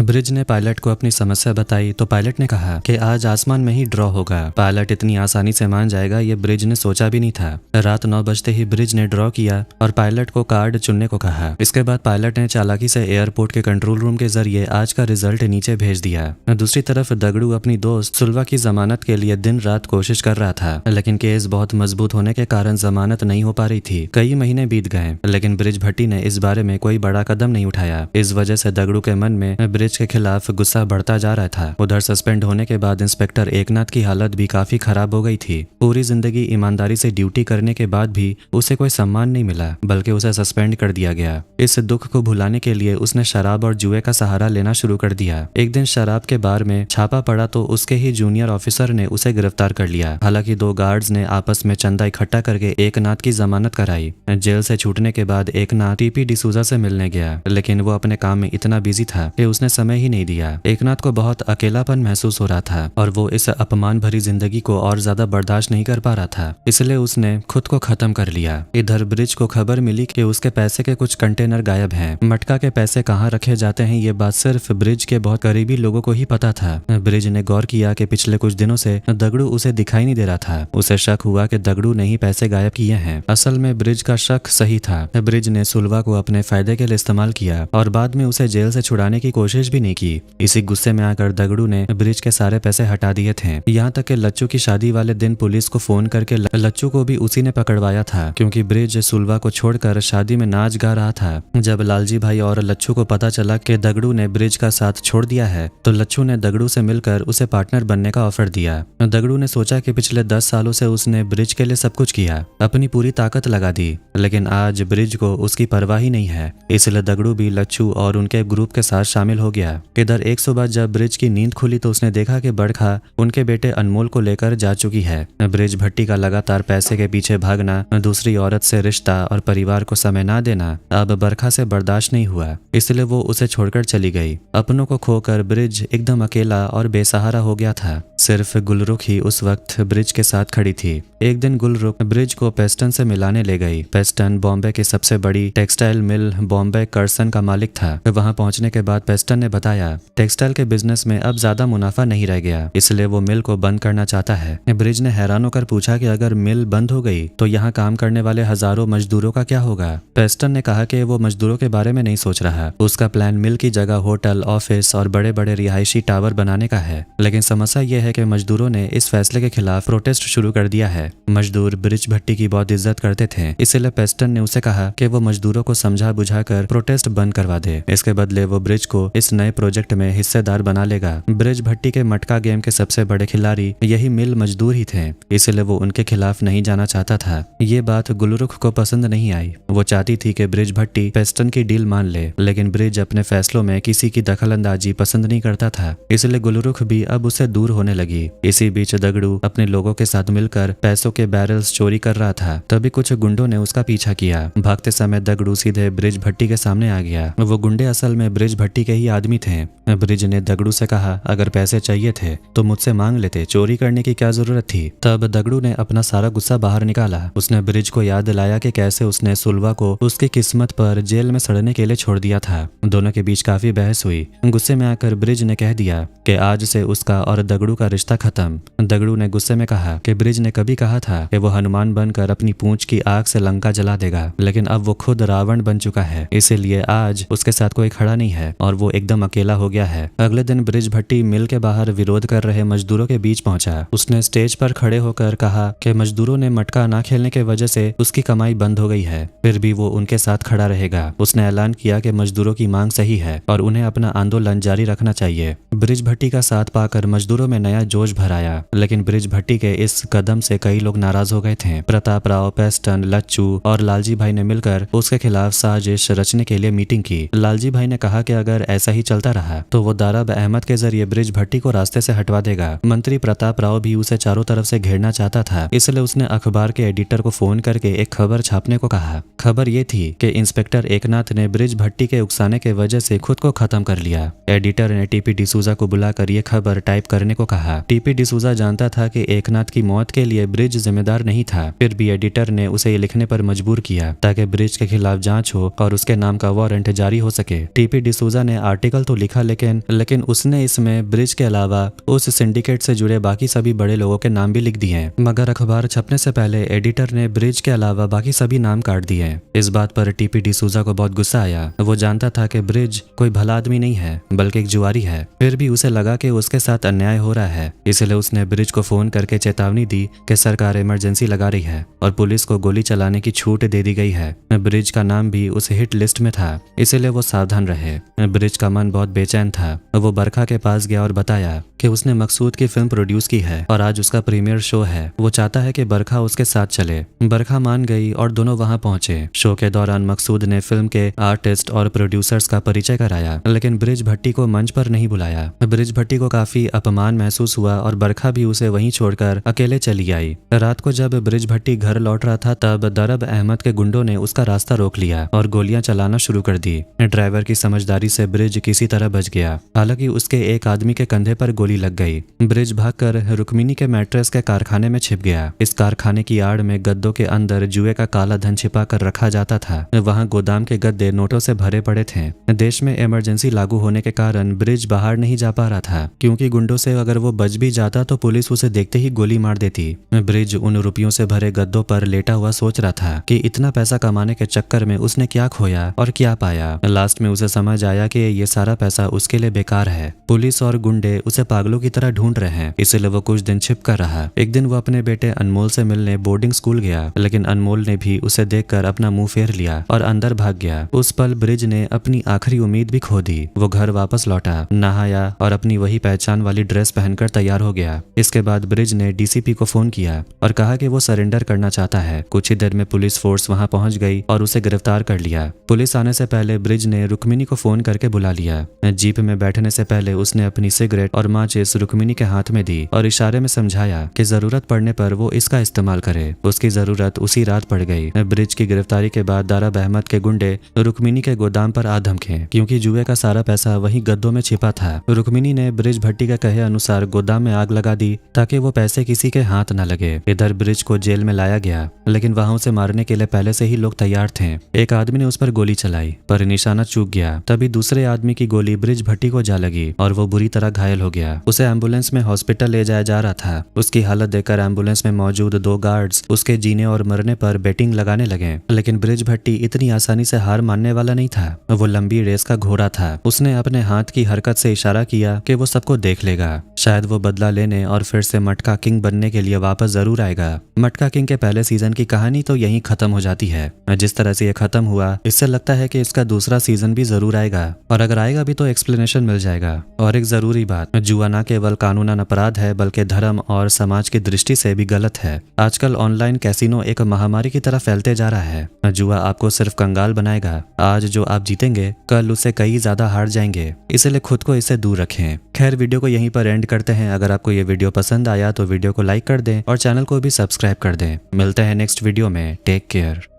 ब्रिज ने पायलट को अपनी समस्या बताई तो पायलट ने कहा कि आज आसमान में ही ड्रॉ होगा। पायलट इतनी आसानी से मान जाएगा ये ब्रिज ने सोचा भी नहीं था। रात 9 बजते ही ब्रिज ने ड्रॉ किया और पायलट को कार्ड चुनने को कहा। इसके बाद पायलट ने चालाकी से एयरपोर्ट के कंट्रोल रूम के जरिए आज का रिजल्ट नीचे भेज दिया। दूसरी तरफ दगड़ू अपनी दोस्त सुलवा की जमानत के लिए दिन रात कोशिश कर रहा था, लेकिन केस बहुत मजबूत होने के कारण जमानत नहीं हो पा रही थी। कई महीने बीत गए लेकिन ब्रिज भट्टी ने इस बारे में कोई बड़ा कदम नहीं उठाया। इस वजह से दगड़ू के मन में ब्रिज के खिलाफ गुस्सा बढ़ता जा रहा था। उधर सस्पेंड होने के बाद इंस्पेक्टर एकनाथ की हालत भी काफी खराब हो गई थी। पूरी जिंदगी ईमानदारी से ड्यूटी करने के बाद भी उसे कोई सम्मान नहीं मिला, बल्कि उसे सस्पेंड कर दिया गया। इस दुख को भुलाने के लिए उसने शराब और जुए का सहारा लेना शुरू कर दिया। एक दिन शराब के बार में छापा पड़ा तो उसके ही जूनियर ऑफिसर ने उसे गिरफ्तार कर लिया। हालांकि 2 गार्ड्स ने आपस में चंदा इकट्ठा करके एकनाथ की जमानत कराई। जेल से छूटने के बाद एकनाथ टीपी डिसूजा से मिलने गया, लेकिन वो अपने काम में इतना बिजी था कि उसने समय ही नहीं दिया। एकनाथ को बहुत अकेलापन महसूस हो रहा था और वो इस अपमान भरी जिंदगी को और ज्यादा बर्दाश्त नहीं कर पा रहा था, इसलिए उसने खुद को खत्म कर लिया। इधर ब्रिज को खबर मिली कि उसके पैसे के कुछ कंटेनर गायब हैं। मटका के पैसे कहाँ रखे जाते हैं ये बात सिर्फ ब्रिज के बहुत करीबी लोगों को ही पता था। ब्रिज ने गौर किया कि पिछले कुछ दिनों से दगड़ू उसे दिखाई नहीं दे रहा था। उसे शक हुआ कि दगड़ू ने ही पैसे गायब किए हैं। असल में ब्रिज का शक सही था। ब्रिज ने सुलवा को अपने फायदे के लिए इस्तेमाल किया और बाद में उसे जेल से छुड़ाने की कोशिश भी नहीं की। इसी गुस्से में आकर दगड़ू ने ब्रिज के सारे पैसे हटा दिए थे। यहाँ तक कि लच्चू की शादी वाले दिन पुलिस को फोन करके लच्चू को भी उसी ने पकड़वाया था, क्योंकि ब्रिज सुलवा को छोड़कर शादी में नाच गा रहा था। जब लालजी भाई और लच्चू को पता चला कि दगड़ू ने ब्रिज का साथ छोड़ दिया है तो लच्चू ने दगड़ू से मिलकर उसे पार्टनर बनने का ऑफर दिया। दगड़ू ने सोचा कि पिछले 10 सालों से उसने ब्रिज के लिए सब कुछ किया, अपनी पूरी ताकत लगा दी, लेकिन आज ब्रिज को उसकी परवाह ही नहीं है। इसलिए दगड़ू भी लच्चू और उनके ग्रुप के साथ शामिल हो गया। इधर एक सुबह जब ब्रिज की नींद खुली तो उसने देखा कि बड़खा उनके बेटे अनमोल को लेकर जा चुकी है। ब्रिज भट्टी का लगातार पैसे के पीछे भागना, दूसरी औरत से रिश्ता और परिवार को समय ना देना अब बरखा से बर्दाश्त नहीं हुआ, इसलिए वो उसे छोड़कर चली गई। अपनों को खोकर ब्रिज एकदम अकेला और बेसहारा हो गया था। सिर्फ गुलरुख ही उस वक्त ब्रिज के साथ खड़ी थी। एक दिन गुलरुख ब्रिज को पेस्टन से मिलाने ले गई। पेस्टन बॉम्बे की सबसे बड़ी टेक्सटाइल मिल बॉम्बे कर्सन का मालिक था। वहां पहुंचने के बाद पेस्टन ने बताया टेक्सटाइल के बिजनेस में अब ज्यादा मुनाफा नहीं रह गया, इसलिए वो मिल को बंद करना चाहता है। ब्रिज ने हैरान होकर पूछा कि अगर मिल बंद हो गई तो यहाँ काम करने वाले हजारों मजदूरों का क्या होगा। पेस्टन ने कहा कि वो मजदूरों के बारे में नहीं सोच रहा। उसका प्लान मिल की जगह होटल, ऑफिस और बड़े बड़े रिहायशी टावर बनाने का है। लेकिन समस्या ये है कि मजदूरों ने इस फैसले के खिलाफ प्रोटेस्ट शुरू कर दिया है। मजदूर ब्रिज भट्टी की बहुत इज्जत करते थे, इसलिए पेस्टन ने उसे कहा कि वो मजदूरों को समझा बुझाकर प्रोटेस्ट बंद करवा दे। इसके बदले वो ब्रिज को इस नए प्रोजेक्ट में हिस्सेदार बना लेगा। ब्रिज भट्टी के मटका गेम के सबसे बड़े खिलाड़ी यही मिल मजदूर ही थे, इसलिए वो उनके खिलाफ नहीं जाना चाहता था। ये बात गुलरुख को पसंद नहीं आई। वो चाहती थी कि ब्रिज भट्टी पेस्टन की डील मान ले, लेकिन ब्रिज अपने फैसलों में किसी की दखलंदाजी पसंद नहीं करता था, इसलिए गुलरुख भी अब उससे दूर होने लगी। इसी बीच दगड़ू अपने लोगों के साथ मिलकर पैसों के बैरल्स चोरी कर रहा था। तभी कुछ गुंडों ने उसका पीछा किया। भागते समय दगड़ू सीधे ब्रिज भट्टी के सामने आ गया। वो गुंडे असल में ब्रिज भट्टी के ही आदमी थे। ब्रिज ने दगड़ू से कहा अगर पैसे चाहिए थे तो मुझसे मांग लेते, चोरी करने की क्या जरूरत थी। तब दगड़ू ने अपना सारा गुस्सा बाहर निकाला। उसने ब्रिज को याद दिलाया कि कैसे उसने सुलवा को उसकी किस्मत पर जेल में सड़ने के लिए छोड़ दिया था। दोनों के बीच काफी बहस हुई। गुस्से में आकर ब्रिज ने कह दिया कि आज से उसका और दगड़ू का रिश्ता खत्म। दगड़ू ने गुस्से में कहा कि ब्रिज ने कभी कहा था कि वो हनुमान बनकर अपनी पूंछ की आग से लंका जला देगा, लेकिन अब वो खुद रावण बन चुका है, इसीलिए आज उसके साथ कोई खड़ा नहीं है और वो एकदम अकेला हो गया है। अगले दिन ब्रिज भट्टी मिल के बाहर विरोध कर रहे मजदूरों के बीच पहुंचा। उसने स्टेज पर खड़े होकर कहा कि मजदूरों ने मटका ना खेलने की वजह से उसकी कमाई बंद हो गई है, फिर भी वो उनके साथ खड़ा रहेगा। उसने ऐलान किया कि मजदूरों की मांग सही है और उन्हें अपना आंदोलन जारी रखना चाहिए। ब्रिज भट्टी का साथ पाकर मजदूरों में नया जोश भर आया, लेकिन ब्रिज भट्टी के इस कदम से कई लोग नाराज हो गए थे। प्रताप राव, पेस्टन, लच्चू और लालजी भाई ने मिलकर उसके खिलाफ साजिश रचने के लिए मीटिंग की। लालजी भाई ने कहा कि अगर ऐसा ही चलता रहा तो वो दाराब अहमद के जरिए ब्रिज भट्टी को रास्ते से हटवा देगा। मंत्री प्रताप राव भी उसे चारों तरफ से घेरना चाहता था, इसलिए उसने अखबार के एडिटर को फोन करके एक खबर छापने को कहा। खबर ये थी कि इंस्पेक्टर एकनाथ ने ब्रिज भट्टी के उकसाने के वजह से खुद को खत्म कर लिया। एडिटर ने टीपी डिसूजा को बुलाकर ये खबर टाइप करने को कहा। टीपी डिसूजा जानता था कि एकनाथ की मौत के लिए ब्रिज जिम्मेदार नहीं था, फिर भी एडिटर ने उसे ये लिखने पर मजबूर किया ताकि ब्रिज के खिलाफ जांच हो और उसके नाम का वारंट जारी हो सके। टीपी डिसूजा ने आर्टिकल तो लिखा, लेकिन उसने इसमें ब्रिज के अलावा उस सिंडिकेट से जुड़े बाकी सभी बड़े लोगों के नाम भी लिख दिए हैं। मगर अखबार छपने से पहले एडिटर ने ब्रिज के अलावा बाकी सभी नाम काट दिए। इस बात पर टीपी डिसूजा को बहुत गुस्सा आया। वो जानता था कि ब्रिज कोई भला आदमी नहीं है बल्कि एक जुआरी है, फिर भी उसे लगा कि उसके साथ अन्याय हो रहा है, इसलिए उसने ब्रिज को फोन करके चेतावनी दी कि सरकार इमरजेंसी लगा रही है और पुलिस को गोली चलाने की छूट दे दी गई है। ब्रिज का नाम भी उस हिट लिस्ट में था, इसीलिए वो सावधान रहे। ब्रिज का मन बहुत बेचैन था। वो बरखा के पास गया और बताया कि उसने मकसूद की फिल्म प्रोड्यूस की है और आज उसका प्रीमियर शो है। वो चाहता है कि बरखा उसके साथ चले। बरखा मान गई और दोनों वहां पहुंचे। शो के दौरान मकसूद ने फिल्म के आर्टिस्ट और प्रोड्यूसर्स का परिचय कराया, लेकिन ब्रिज भट्टी को मंच पर नहीं बुलाया। ब्रिज भट्टी को काफी अपमान महसूस हुआ और बरखा भी उसे वहीं छोड़कर अकेले चली आई। रात को जब ब्रिज भट्टी घर लौट रहा था तब दरब अहमद के गुंडों ने उसका रास्ता रोक लिया और गोलियां चलाना शुरू कर दी। ड्राइवर की समझदारी से ब्रिज किसी तरह बच गया, हालांकि उसके एक आदमी के कंधे पर गोली लग गई। ब्रिज भागकर रुक्मिनी के मैट्रेस के कारखाने में छिप गया। इस कारखाने की आड़ में गद्दों के अंदर जुए का काला धन छिपा कर रखा जाता था। वहां गोदाम के गद्दे नोटों से भरे पड़े थे। देश में इमरजेंसी लागू होने के कारण ब्रिज बाहर नहीं जा पा रहा था, क्योंकि गुंडों से अगर वो बच भी जाता तो पुलिस उसे देखते ही गोली मार देती। ब्रिज उन रुपयों से भरे गद्दों पर लेटा हुआ सोच रहा था कि इतना पैसा कमाने के चक्कर में उसने क्या खोया और क्या पाया। लास्ट में उसे समझ आया कि ये सारा पैसा उसके लिए बेकार है। पुलिस और गुंडे उसे पागलों की तरह ढूंढ रहे हैं, इसलिए वो कुछ दिन छिप कर रहा। एक दिन वो अपने बेटे अनमोल से मिलने बोर्डिंग स्कूल गया, लेकिन अनमोल ने भी उसे देखकर अपना मुंह फेर लिया और अंदर भाग गया। उस पल ब्रिज ने अपनी आखिरी उम्मीद भी खो दी। वो घर वापस लौटा, नहाया और अपनी वही पहचान वाली ड्रेस पहनकर तैयार हो गया। इसके बाद ब्रिज ने डीसीपी को फोन किया और कहा कि वो सरेंडर करना चाहता है। कुछ ही देर में पुलिस फोर्स वहां पहुंच गई और उसे गिरफ्तार कर लिया। पुलिस आने से पहले ब्रिज ने रुक्मिनी को फोन करके बुला लिया। जीप में बैठने से पहले उसने अपनी सिगरेट और माचिस रुक्मिनी के हाथ में दी और इशारे में समझाया कि जरूरत पड़ने पर वो इसका इस्तेमाल करे। उसकी जरूरत उसी रात पड़ गई। ब्रिज की गिरफ्तारी के बाद दारब अहमद के गुंडे रुक्मिनी के गोदाम पर आ धमके, क्योंकि जुए का सारा पैसा वहीं गद्दों में छिपा था। रुक्मिनी ने ब्रिज भट्टी के कहे अनुसार गोदाम में आग लगा दी ताकि वो पैसे किसी के हाथ न लगे। इधर ब्रिज को जेल में लाया गया, लेकिन वहां उसे मारने के लिए पहले से ही लोग तैयार थे। एक आदमी ने उस पर गोली चलाई पर निशाना चूक गया। तभी दूसरे आदमी की गोली ब्रिज भट्टी को जा लगी और वो बुरी तरह घायल हो गया। उसे एम्बुलेंस में हॉस्पिटल ले जाया जा रहा था। उसकी हालत देखकर एम्बुलेंस में मौजूद 2 गार्ड्स उसके जीने और मरने पर बेटिंग लगाने लगे, लेकिन ब्रिज भट्टी इतनी आसानी से हार मानने वाला नहीं था। वो लंबी रेस का घोड़ा था। उसने अपने हाथ की हरकत से इशारा किया कि वो सबको देख लेगा। शायद वो बदला लेने और फिर से मटका किंग बनने के लिए वापस जरूर आएगा। मटका किंग के पहले सीजन की कहानी तो यहीं खत्म हो जाती है। जिस तरह से ये खत्म हुआ, इससे लगता है कि इसका दूसरा सीजन भी जरूर आएगा, और अगर आएगा भी तो एक्सप्लेनेशन मिल जाएगा। और एक जरूरी बात, जुआ न केवल कानूनन अपराध है बल्कि धर्म और समाज की दृष्टि से भी गलत है। आजकल ऑनलाइन कैसीनो एक महामारी की तरह फैलते जा रहा है। जुआ आपको सिर्फ कंगाल बनाएगा। आज जो आप जीतेंगे कल उससे कई ज्यादा हार जाएंगे, इसलिए खुद को इससे दूर रखें। खैर, वीडियो को यहीं पर एंड करते हैं। अगर आपको ये वीडियो पसंद आया तो वीडियो को लाइक कर दें और चैनल को भी सब्सक्राइब कर दें। मिलते हैं नेक्स्ट वीडियो में। Take care.